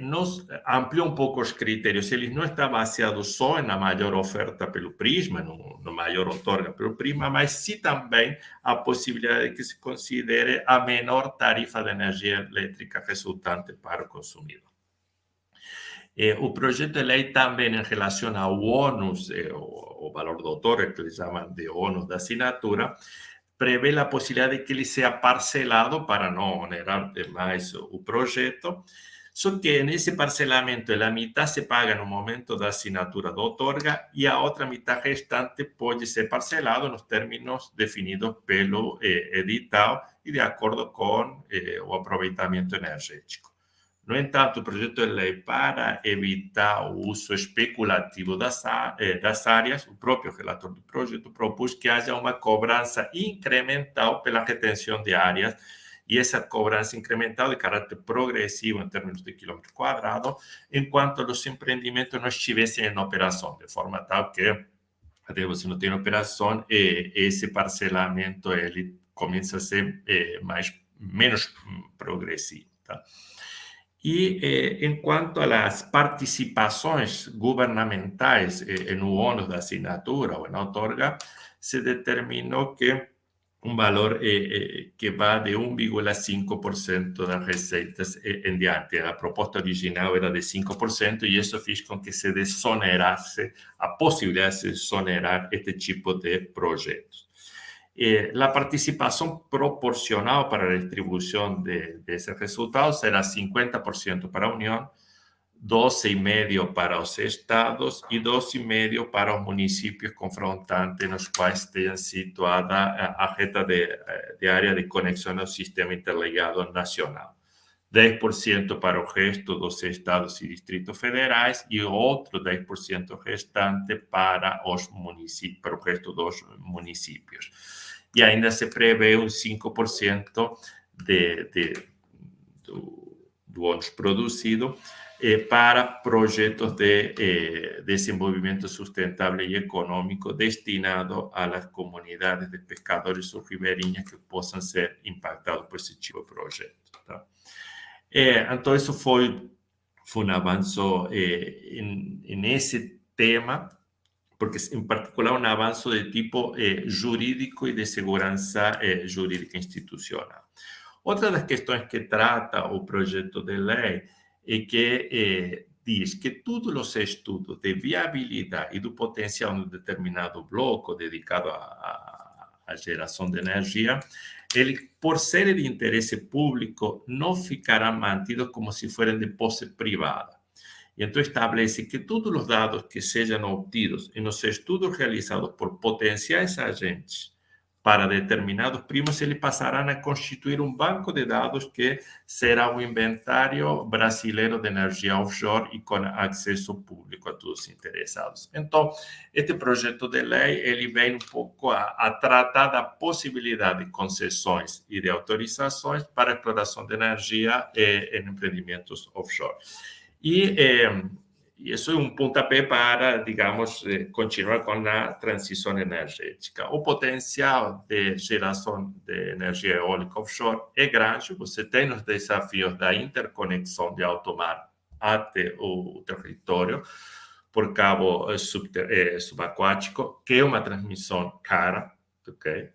nos ampliou um pouco os critérios. Eles não estão baseados só na maior oferta pelo prisma, no maior outorga pelo prisma, mas sim também a possibilidade de que se considere a menor tarifa de energia elétrica resultante para o consumidor. O projeto de lei também, em relação ao ônus, o valor do outorga, que eles chamam de ônus da assinatura, prevê a possibilidade de que ele seja parcelado para não onerar demais o projeto. Só que nesse parcelamento, a metade se paga no momento da assinatura da outorga e a outra metade restante pode ser parcelado nos términos definidos pelo edital e de acordo com o aproveitamento energético. No entanto, o projeto de lei, para evitar o uso especulativo das áreas, o próprio relator do projeto propôs que haja uma cobrança incremental pela retenção de áreas e essa cobrança incremental de caráter progressivo em termos de quilômetro quadrado, enquanto os empreendimentos não estivessem em operação, de forma tal que, até você não tem operação, esse parcelamento ele começa a ser menos progressivo. Tá? E, enquanto às participações governamentais no ônus da assinatura ou na outorga, se determinou que um valor que vai de 1,5% das receitas em diante. A proposta original era de 5% e isso fez com que se desonerasse a possibilidade de se desonerar este tipo de projetos. A participação proporcional para a distribuição desses resultados será 50% para a União, 12,5% para os estados e 12,5% para os municípios confrontantes nos quais tenha situada a reta de área de conexão ao sistema interligado nacional. 10% para o resto dos estados e distritos federais e outro 10% restante para o resto dos municípios. E ainda se prevê 5% do ônus produzido para projetos de desenvolvimento sustentável e econômico destinado às comunidades de pescadores ou ribeirinhas que possam ser impactados por esse tipo de projeto. Tá? Então, isso foi um avanço nesse tema, porque, em particular, um avanço de tipo jurídico e de segurança jurídica institucional. Outra das questões que trata o projeto de lei é que diz que todos os estudos de viabilidade e do potencial de um determinado bloco dedicado à geração de energia, ele, por ser de interesse público, não ficará mantido como se fossem de posse privada. E então establece que todos os dados que sejam obtidos nos estudos realizados por potenciais agentes para determinados primos, eles passarão a constituir um banco de dados que será o inventário brasileiro de energia offshore e com acesso público a todos os interessados. Então, este projeto de lei ele vem um pouco a tratar da possibilidade de concessões e de autorizações para a exploração de energia em empreendimentos offshore. E isso é um pontapé para, digamos, continuar com a transição energética. O potencial de geração de energia eólica offshore é grande. Você tem os desafios da interconexão de alto mar até o território por cabo subaquático, que é uma transmissão cara, ok?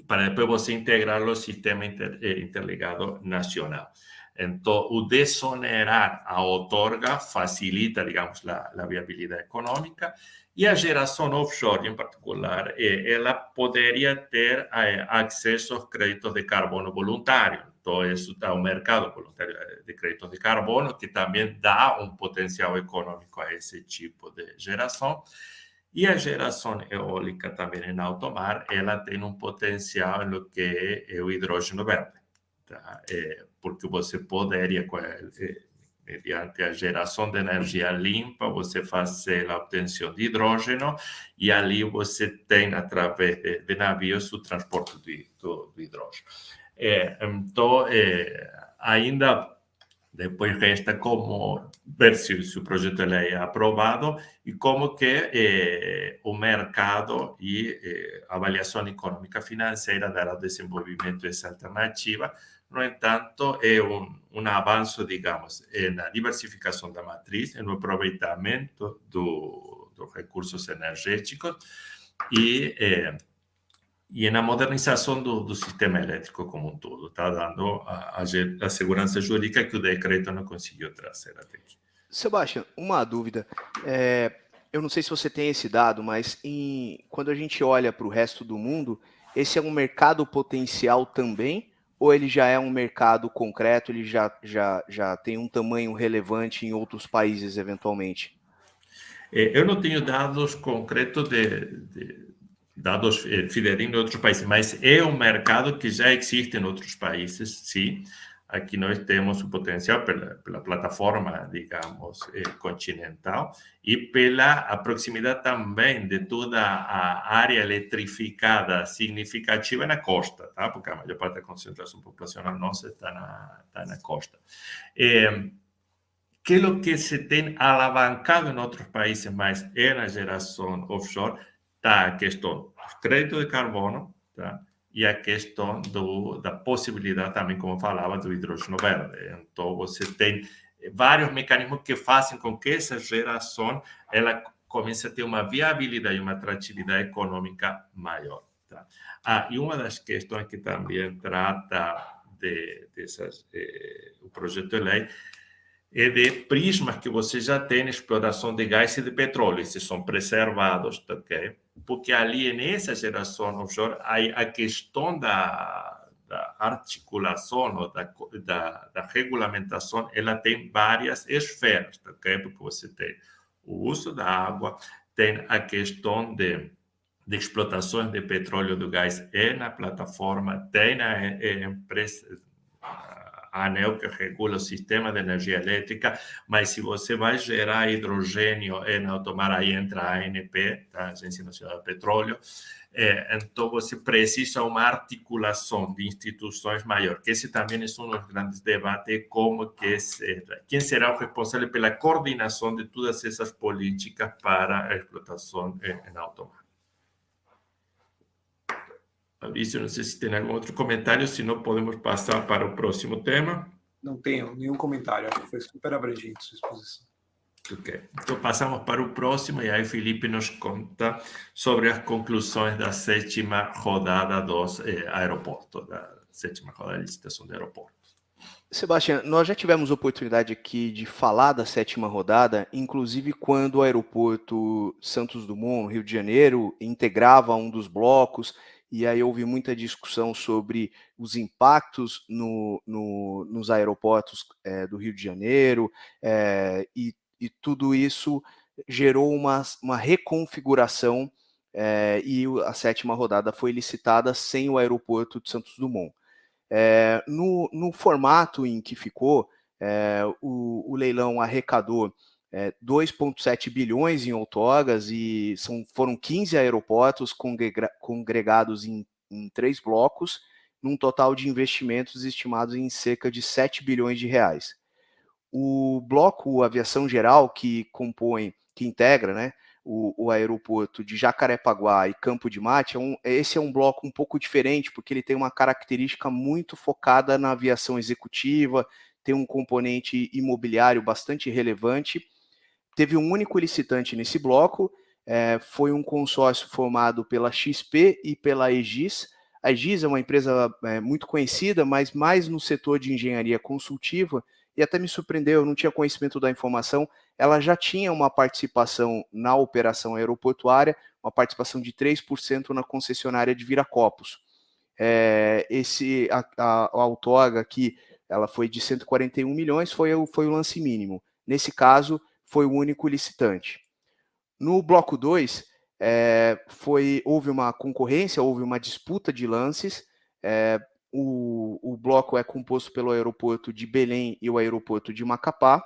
Para depois você integrar o sistema interligado nacional. Então, o desonerar a outorga facilita, digamos, a viabilidade econômica, e a geração offshore, em particular, ela poderia ter acesso aos créditos de carbono voluntário. Então, isso dá um mercado voluntário de créditos de carbono, que também dá um potencial econômico a esse tipo de geração. E a geração eólica também em alto mar, ela tem um potencial no que é o hidrogênio verde. Tá? Porque você poderia, mediante a geração de energia limpa, você fazer a obtenção de hidrogênio, e ali você tem, através de navios, o transporte do hidrogênio. Então, ainda depois resta como ver se o projeto de lei é aprovado e como que o mercado e a avaliação econômica financeira dará desenvolvimento dessa alternativa. No entanto, é um avanço, digamos, na diversificação da matriz, no aproveitamento dos recursos energéticos e na modernização do sistema elétrico como um todo. Está dando a segurança jurídica que o decreto não conseguiu trazer até aqui. Sebastião, uma dúvida. Eu não sei se você tem esse dado, mas quando a gente olha para o resto do mundo, esse é um mercado potencial também? Ou ele já é um mercado concreto, ele já tem um tamanho relevante em outros países, eventualmente? Eu não tenho dados concretos dados fidedignos de outros países, mas é um mercado que já existe em outros países, sim. Aqui nós temos o potencial pela plataforma, digamos, continental, e pela proximidade também de toda a área eletrificada significativa na costa, tá? Porque a maior parte da concentração populacional nossa está na costa. Que é o que se tem alavancado em outros países, mas é na geração offshore, está a questão dos créditos de carbono, tá? E a questão da possibilidade também, como falava, do hidrogênio verde. Então, você tem vários mecanismos que fazem com que essa geração ela comece a ter uma viabilidade e uma atratividade econômica maior. Tá? E uma das questões que também trata o projeto de lei é de prismas que você já tem na exploração de gás e de petróleo. Esses são preservados, ok? Porque ali, nessa geração offshore, a questão da articulação, ou da regulamentação, ela tem várias esferas, ok? Porque você tem o uso da água, tem a questão de explotações de petróleo e do gás na plataforma, tem a empresa, a ANEEL, que regula o sistema de energia elétrica, mas se você vai gerar hidrogênio em alto mar, aí entra a ANP, a Agência Nacional do Petróleo, então você precisa uma articulação de instituições maior, que esse também é um dos grandes debates, quem será o responsável pela coordenação de todas essas políticas para a explotação em alto mar. Maurício, não sei se tem algum outro comentário, senão podemos passar para o próximo tema. Não tenho nenhum comentário, acho que foi super abrangente sua exposição. Ok, então passamos para o próximo, e aí Felipe nos conta sobre as conclusões da 7ª rodada dos aeroportos, da 7ª rodada de licitação de aeroportos. Sebastião, nós já tivemos oportunidade aqui de falar da 7ª rodada, inclusive quando o aeroporto Santos Dumont, Rio de Janeiro, integrava um dos blocos, e aí houve muita discussão sobre os impactos nos aeroportos do Rio de Janeiro, e tudo isso gerou uma reconfiguração, e a 7ª rodada foi licitada sem o aeroporto de Santos Dumont. No formato em que ficou, o leilão arrecadou 2,7 bilhões em outorgas, e foram 15 aeroportos congregados em 3 blocos, num total de investimentos estimados em cerca de 7 bilhões de reais. O bloco Aviação Geral, que integra, né, o aeroporto de Jacarepaguá e Campo de Marte, esse é um bloco um pouco diferente, porque ele tem uma característica muito focada na aviação executiva, tem um componente imobiliário bastante relevante. Teve um único licitante nesse bloco, foi um consórcio formado pela XP e pela Egis. A Egis é uma empresa muito conhecida, mas mais no setor de engenharia consultiva, e até me surpreendeu, eu não tinha conhecimento da informação, ela já tinha uma participação na operação aeroportuária, uma participação de 3% na concessionária de Viracopos. A outorga aqui, ela foi de 141 milhões, foi o lance mínimo. Nesse caso, foi o único licitante. No bloco 2, houve uma concorrência, houve uma disputa de lances. O bloco é composto pelo aeroporto de Belém e o aeroporto de Macapá,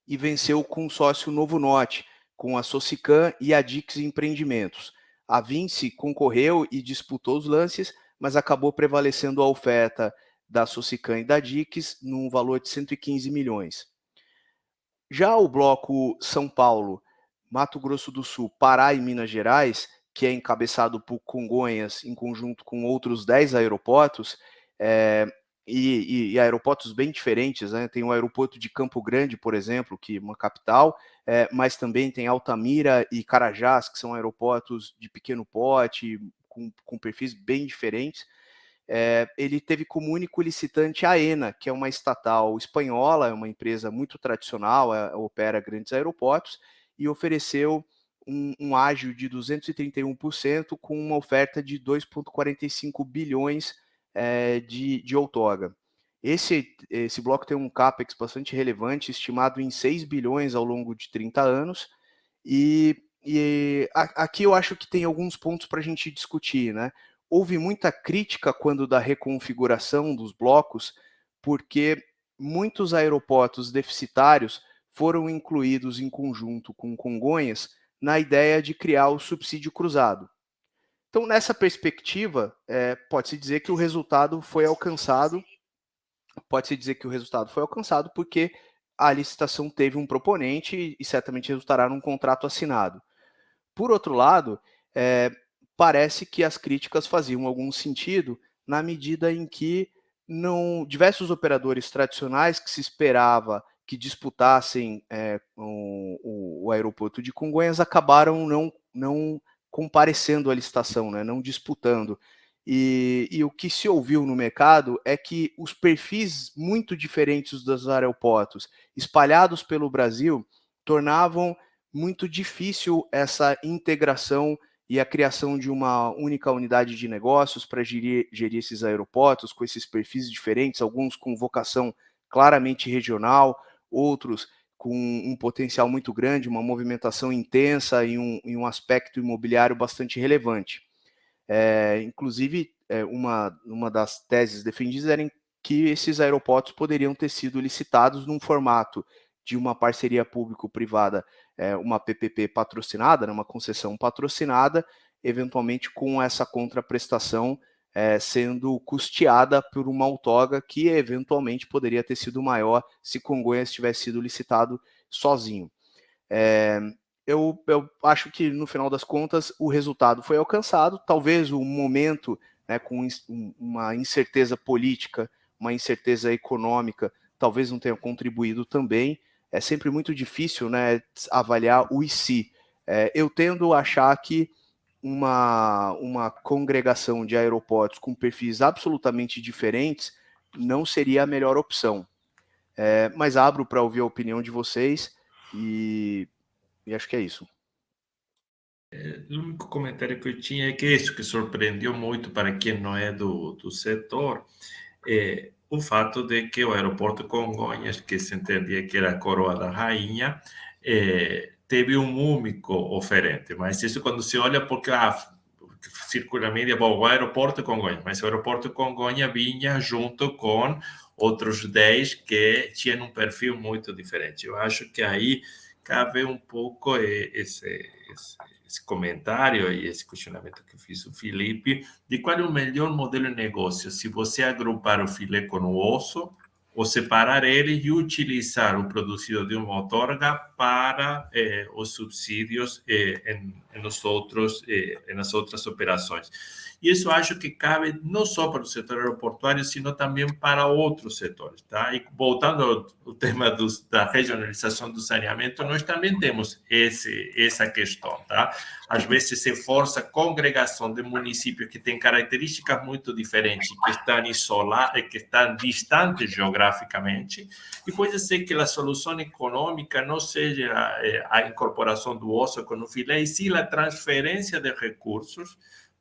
e venceu o consórcio Novo Norte, com a Socicam e a Dix Empreendimentos. A Vinci concorreu e disputou os lances, mas acabou prevalecendo a oferta da Socicam e da Dix num valor de 115 milhões. Já o bloco São Paulo, Mato Grosso do Sul, Pará e Minas Gerais, que é encabeçado por Congonhas, em conjunto com outros 10 aeroportos, e aeroportos bem diferentes, né? Tem o aeroporto de Campo Grande, por exemplo, que é uma capital, mas também tem Altamira e Carajás, que são aeroportos de pequeno porte, com perfis bem diferentes. Ele teve como único licitante a Aena, que é uma estatal espanhola, é uma empresa muito tradicional, opera grandes aeroportos, e ofereceu um ágio de 231% com uma oferta de 2,45 bilhões de outorga. Esse bloco tem um CAPEX bastante relevante, estimado em 6 bilhões ao longo de 30 anos, e aqui eu acho que tem alguns pontos para a gente discutir, né? Houve muita crítica quando da reconfiguração dos blocos, porque muitos aeroportos deficitários foram incluídos em conjunto com Congonhas na ideia de criar o subsídio cruzado. Então, nessa perspectiva, pode-se dizer que o resultado foi alcançado, porque a licitação teve um proponente e certamente resultará num contrato assinado. Por outro lado, parece que as críticas faziam algum sentido na medida em que diversos operadores tradicionais que se esperava que disputassem o aeroporto de Congonhas acabaram não comparecendo à licitação, né, não disputando. E o que se ouviu no mercado é que os perfis muito diferentes dos aeroportos espalhados pelo Brasil tornavam muito difícil essa integração e a criação de uma única unidade de negócios para gerir esses aeroportos com esses perfis diferentes, alguns com vocação claramente regional, outros com um potencial muito grande, uma movimentação intensa e um aspecto imobiliário bastante relevante. Inclusive, uma das teses defendidas era que esses aeroportos poderiam ter sido licitados num formato de uma parceria público-privada, uma PPP patrocinada, né, uma concessão patrocinada, eventualmente com essa contraprestação sendo custeada por uma outorga que eventualmente poderia ter sido maior se Congonhas tivesse sido licitado sozinho. Eu acho que, no final das contas, o resultado foi alcançado. Talvez o momento, né, com uma incerteza política, uma incerteza econômica, talvez não tenha contribuído também. É sempre muito difícil, né, avaliar o e se. Eu tendo a achar que uma congregação de aeroportos com perfis absolutamente diferentes não seria a melhor opção. Mas abro para ouvir a opinião de vocês e acho que é isso. O único comentário que eu tinha é que isso que surpreendeu muito para quem não é do setor é o fato de que o aeroporto Congonhas, que se entendia que era a coroa da rainha, teve um único oferente. Mas isso quando se olha, porque circula a mídia, bom, o aeroporto Congonhas, mas o aeroporto Congonhas vinha junto com outros 10 que tinham um perfil muito diferente. Eu acho que aí cabe um pouco esse comentário e esse questionamento que fiz o Felipe, de qual é o melhor modelo de negócio, se você agrupar o filé com o osso ou separar ele e utilizar o produzido de uma outorga para os subsídios nas outras operações. E isso acho que cabe não só para o setor aeroportuário, sino também para outros setores. Tá? E voltando ao tema da regionalização do saneamento, nós também temos essa questão. Tá? Às vezes se força a congregação de municípios que têm características muito diferentes, que estão isolados, que estão distantes geograficamente, e pode ser que a solução econômica não seja a incorporação do osso com o filé, e sim a transferência de recursos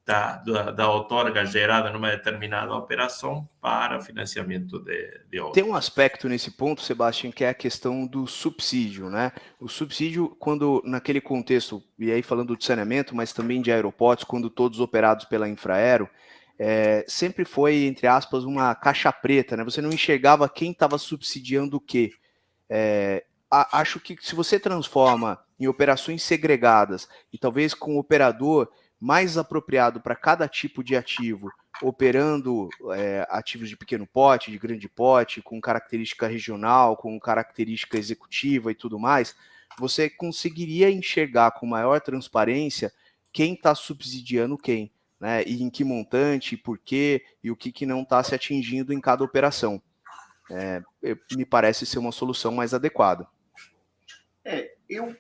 da outorga gerada numa determinada operação para financiamento de outra. Tem um aspecto nesse ponto, Sebastião, que é a questão do subsídio, né? O subsídio, quando naquele contexto, e aí falando de saneamento, mas também de aeroportos, quando todos operados pela Infraero, sempre foi, entre aspas, uma caixa preta, né? Você não enxergava quem estava subsidiando o quê. Acho que se você transforma em operações segregadas e talvez com um operador mais apropriado para cada tipo de ativo, operando ativos de pequeno porte, de grande porte, com característica regional, com característica executiva e tudo mais, você conseguiria enxergar com maior transparência quem está subsidiando quem, né? E em que montante, por quê, e o que não está se atingindo em cada operação. Me parece ser uma solução mais adequada. Eu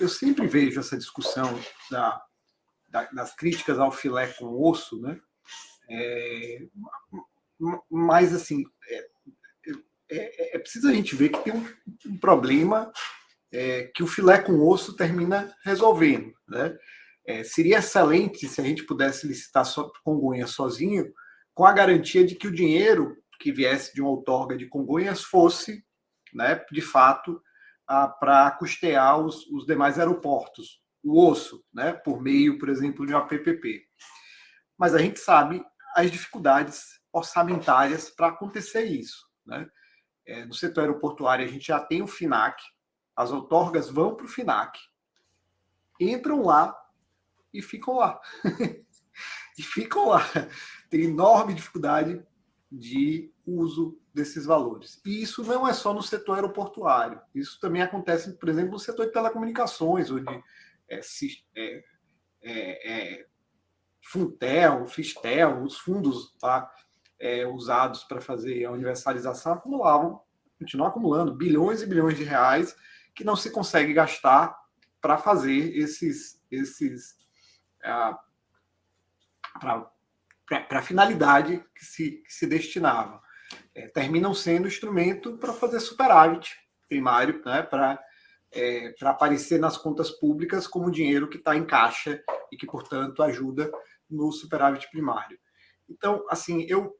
sempre vejo essa discussão das críticas ao filé com osso, né? Mas, assim, é preciso a gente ver que tem um problema que o filé com osso termina resolvendo, né? Seria excelente se a gente pudesse licitar Congonhas sozinho, com a garantia de que o dinheiro que viesse de uma outorga de Congonhas fosse, né, de fato, para custear os demais aeroportos, o osso, né, por meio, por exemplo, de uma PPP. Mas a gente sabe as dificuldades orçamentárias para acontecer isso, né? No setor aeroportuário, a gente já tem o FINAC, as outorgas vão para o FINAC, entram lá e ficam lá. E ficam lá. Tem enorme dificuldade de uso desses valores. E isso não é só no setor aeroportuário. Isso também acontece, por exemplo, no setor de telecomunicações, onde Funtel, Fistel, os fundos usados para fazer a universalização continuam acumulando bilhões e bilhões de reais que não se consegue gastar para fazer para a finalidade que se destinava. Terminam sendo instrumento para fazer superávit primário, né, para aparecer nas contas públicas como dinheiro que está em caixa e que, portanto, ajuda no superávit primário. Então, assim, eu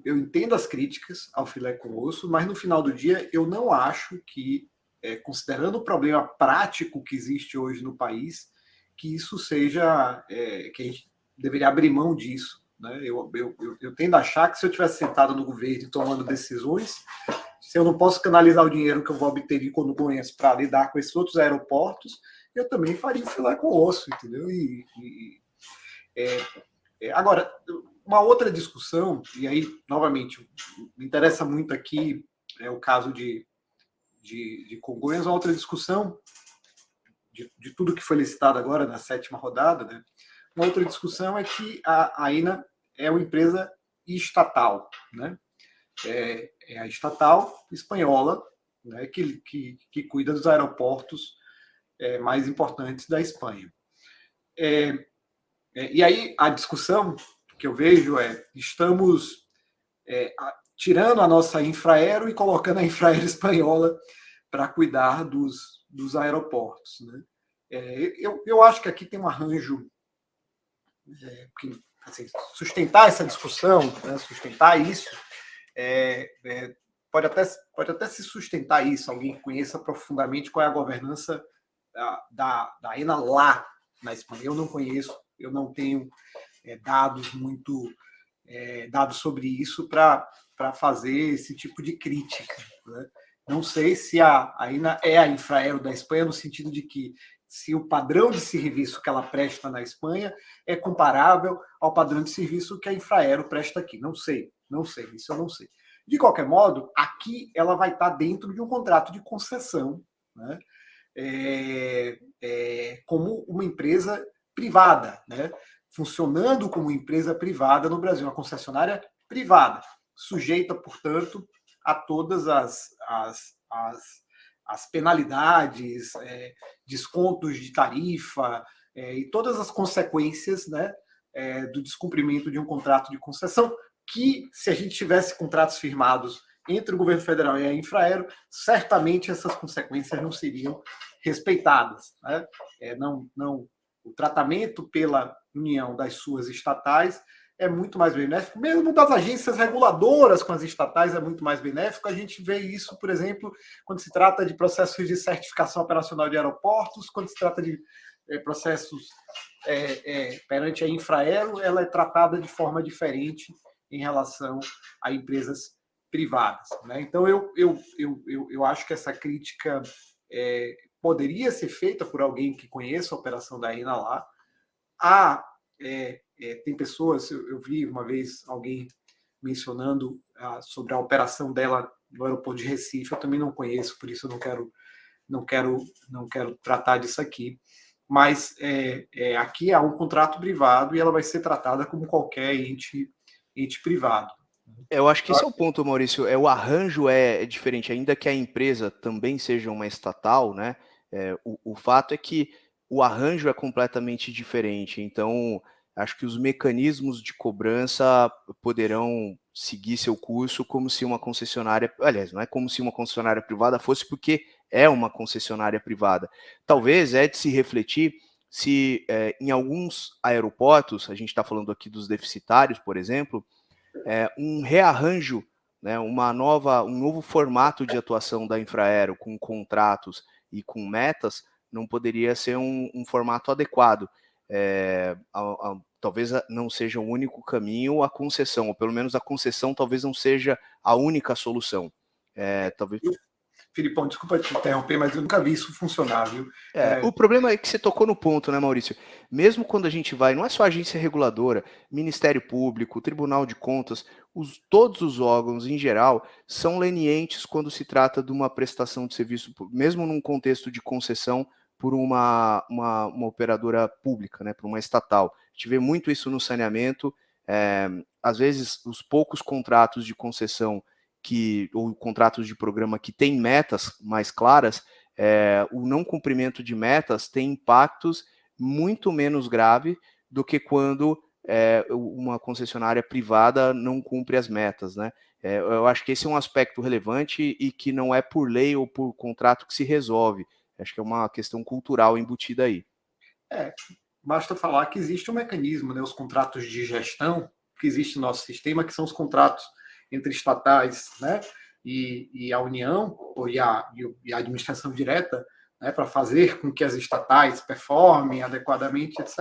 entendo as críticas ao filé com osso, mas no final do dia eu não acho que, considerando o problema prático que existe hoje no país, que isso seja, que a gente deveria abrir mão disso, né? Eu tendo a achar que se eu tivesse sentado no governo e tomando decisões, se eu não posso canalizar o dinheiro que eu vou obter de Congonhas para lidar com esses outros aeroportos, eu também faria o filé com osso, entendeu? Agora, uma outra discussão, e aí, novamente, me interessa muito aqui o caso de Congonhas, uma outra discussão de tudo que foi licitado agora na 7ª rodada, né? Uma outra discussão é que a AENA é uma empresa estatal, né? É a estatal espanhola, né, que cuida dos aeroportos mais importantes da Espanha. E aí a discussão que eu vejo estamos tirando a nossa Infraero e colocando a Infraero espanhola para cuidar dos aeroportos, né? Eu acho que aqui tem um arranjo que, assim, sustentar essa discussão, né, sustentar isso, pode até se sustentar isso, alguém que conheça profundamente qual é a governança da AENA lá na Espanha. Eu não conheço, eu não tenho dados sobre isso para fazer esse tipo de crítica, né? Não sei se a AENA é a Infraero da Espanha, no sentido de que se o padrão de serviço que ela presta na Espanha é comparável ao padrão de serviço que a Infraero presta aqui. Não sei. Não sei, isso eu não sei. De qualquer modo, aqui ela vai estar dentro de um contrato de concessão, né? Como uma empresa privada, né? Funcionando como empresa privada no Brasil, uma concessionária privada, sujeita, portanto, a todas as penalidades, descontos de tarifa e todas as consequências, né, do descumprimento de um contrato de concessão, que, se a gente tivesse contratos firmados entre o governo federal e a Infraero, certamente essas consequências não seriam respeitadas, né? O tratamento pela União das suas estatais é muito mais benéfico, mesmo das agências reguladoras com as estatais é muito mais benéfico. A gente vê isso, por exemplo, quando se trata de processos de certificação operacional de aeroportos, quando se trata de processos perante a Infraero, ela é tratada de forma diferente em relação a empresas privadas, né? Então, eu acho que essa crítica poderia ser feita por alguém que conheça a operação da ENA lá. Tem pessoas, eu vi uma vez alguém mencionando sobre a operação dela no aeroporto de Recife, eu também não conheço, por isso eu não quero tratar disso aqui. Mas aqui há um contrato privado e ela vai ser tratada como qualquer ente privado. Eu acho que esse é o ponto, Maurício. O arranjo é diferente, ainda que a empresa também seja uma estatal, né? O fato é que o arranjo é completamente diferente. Então, acho que os mecanismos de cobrança poderão seguir seu curso como se uma concessionária, aliás, não é como se uma concessionária privada fosse, porque é uma concessionária privada. Talvez é de se refletir se em alguns aeroportos, a gente está falando aqui dos deficitários, por exemplo, um rearranjo, né, um novo formato de atuação da Infraero com contratos e com metas não poderia ser um formato adequado. Talvez não seja o único caminho a concessão, ou pelo menos a concessão talvez não seja a única solução. Talvez... Filipão, desculpa te interromper, mas eu nunca vi isso funcionar, viu? O problema é que você tocou no ponto, né, Maurício? Mesmo quando a gente vai, não é só a agência reguladora, Ministério Público, Tribunal de Contas, todos os órgãos em geral são lenientes quando se trata de uma prestação de serviço, mesmo num contexto de concessão por uma operadora pública, né, por uma estatal. A gente vê muito isso no saneamento. Às vezes, os poucos contratos de concessão ou contratos de programa que têm metas mais claras, o não cumprimento de metas tem impactos muito menos graves do que quando uma concessionária privada não cumpre as metas, né? Eu acho que esse é um aspecto relevante e que não é por lei ou por contrato que se resolve. Acho que é uma questão cultural embutida aí. Basta falar que existe um mecanismo, né, os contratos de gestão, que existe no nosso sistema, que são os contratos entre estatais, né, e a União e a administração direta, né, para fazer com que as estatais performem adequadamente, etc.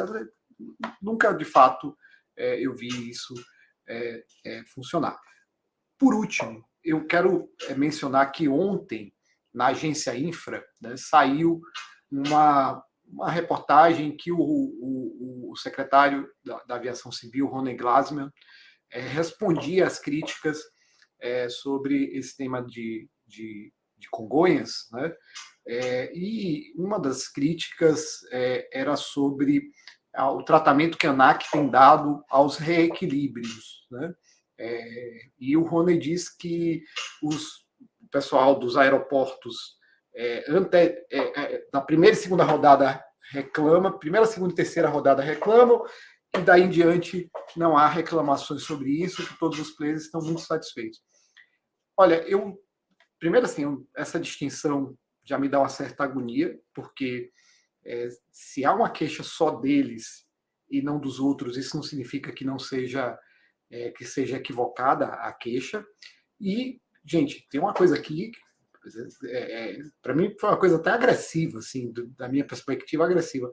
Nunca, de fato, eu vi isso funcionar. Por último, eu quero mencionar que ontem, na agência Infra, né, saiu uma reportagem que o secretário da Aviação Civil, Rony Glasman, respondia às críticas sobre esse tema de Congonhas, né? E uma das críticas era sobre o tratamento que a ANAC tem dado aos reequilíbrios, né? E o Rony diz que o pessoal dos aeroportos na primeira e segunda rodada reclama, primeira, segunda e terceira rodada reclamam, e daí em diante não há reclamações sobre isso, que todos os players estão muito satisfeitos. Olha, primeiro assim, essa distinção já me dá uma certa agonia, porque se há uma queixa só deles e não dos outros, isso não significa que não seja que seja equivocada a queixa. E, gente, tem uma coisa aqui, para mim foi uma coisa até agressiva, assim, da minha perspectiva agressiva.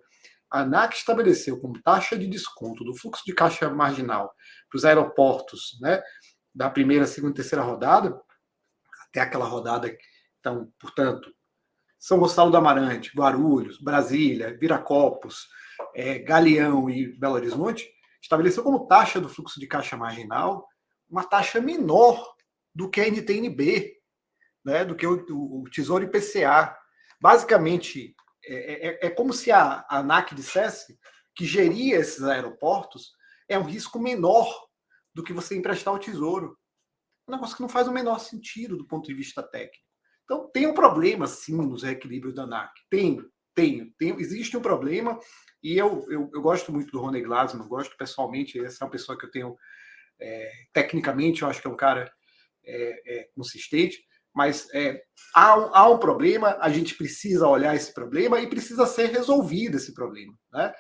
A ANAC estabeleceu como taxa de desconto do fluxo de caixa marginal para os aeroportos, né, da primeira, segunda e terceira rodada, até aquela rodada, então, portanto, São Gonçalo do Amarante, Guarulhos, Brasília, Viracopos, Galeão e Belo Horizonte, estabeleceu como taxa do fluxo de caixa marginal uma taxa menor do que a NTN-B, né, do que o Tesouro IPCA. Basicamente, é como se a ANAC dissesse que gerir esses aeroportos é um risco menor do que você emprestar ao Tesouro. Um negócio que não faz o menor sentido do ponto de vista técnico. Então, tem um problema, sim, nos reequilíbrios da ANAC. Existe um problema, e eu gosto muito do Rony Glasman, gosto pessoalmente, essa é uma pessoa que eu tenho, tecnicamente, eu acho que é um cara consistente, mas há um problema, a gente precisa olhar esse problema e precisa ser resolvido esse problema, né?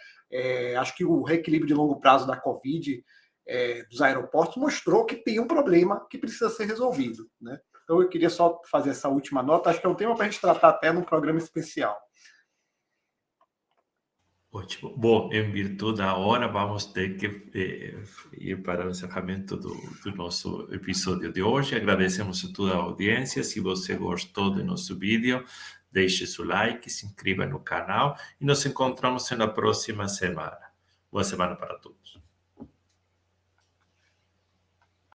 Acho que o reequilíbrio de longo prazo da Covid dos aeroportos mostrou que tem um problema que precisa ser resolvido, né? Então eu queria só fazer essa última nota, acho que é um tema para a gente tratar até num programa especial. Ótimo. Bom, em virtude da hora, vamos ter que ir para o encerramento do nosso episódio de hoje. Agradecemos a toda a audiência. Se você gostou do nosso vídeo, deixe seu like, se inscreva no canal e nos encontramos na próxima semana. Boa semana para todos.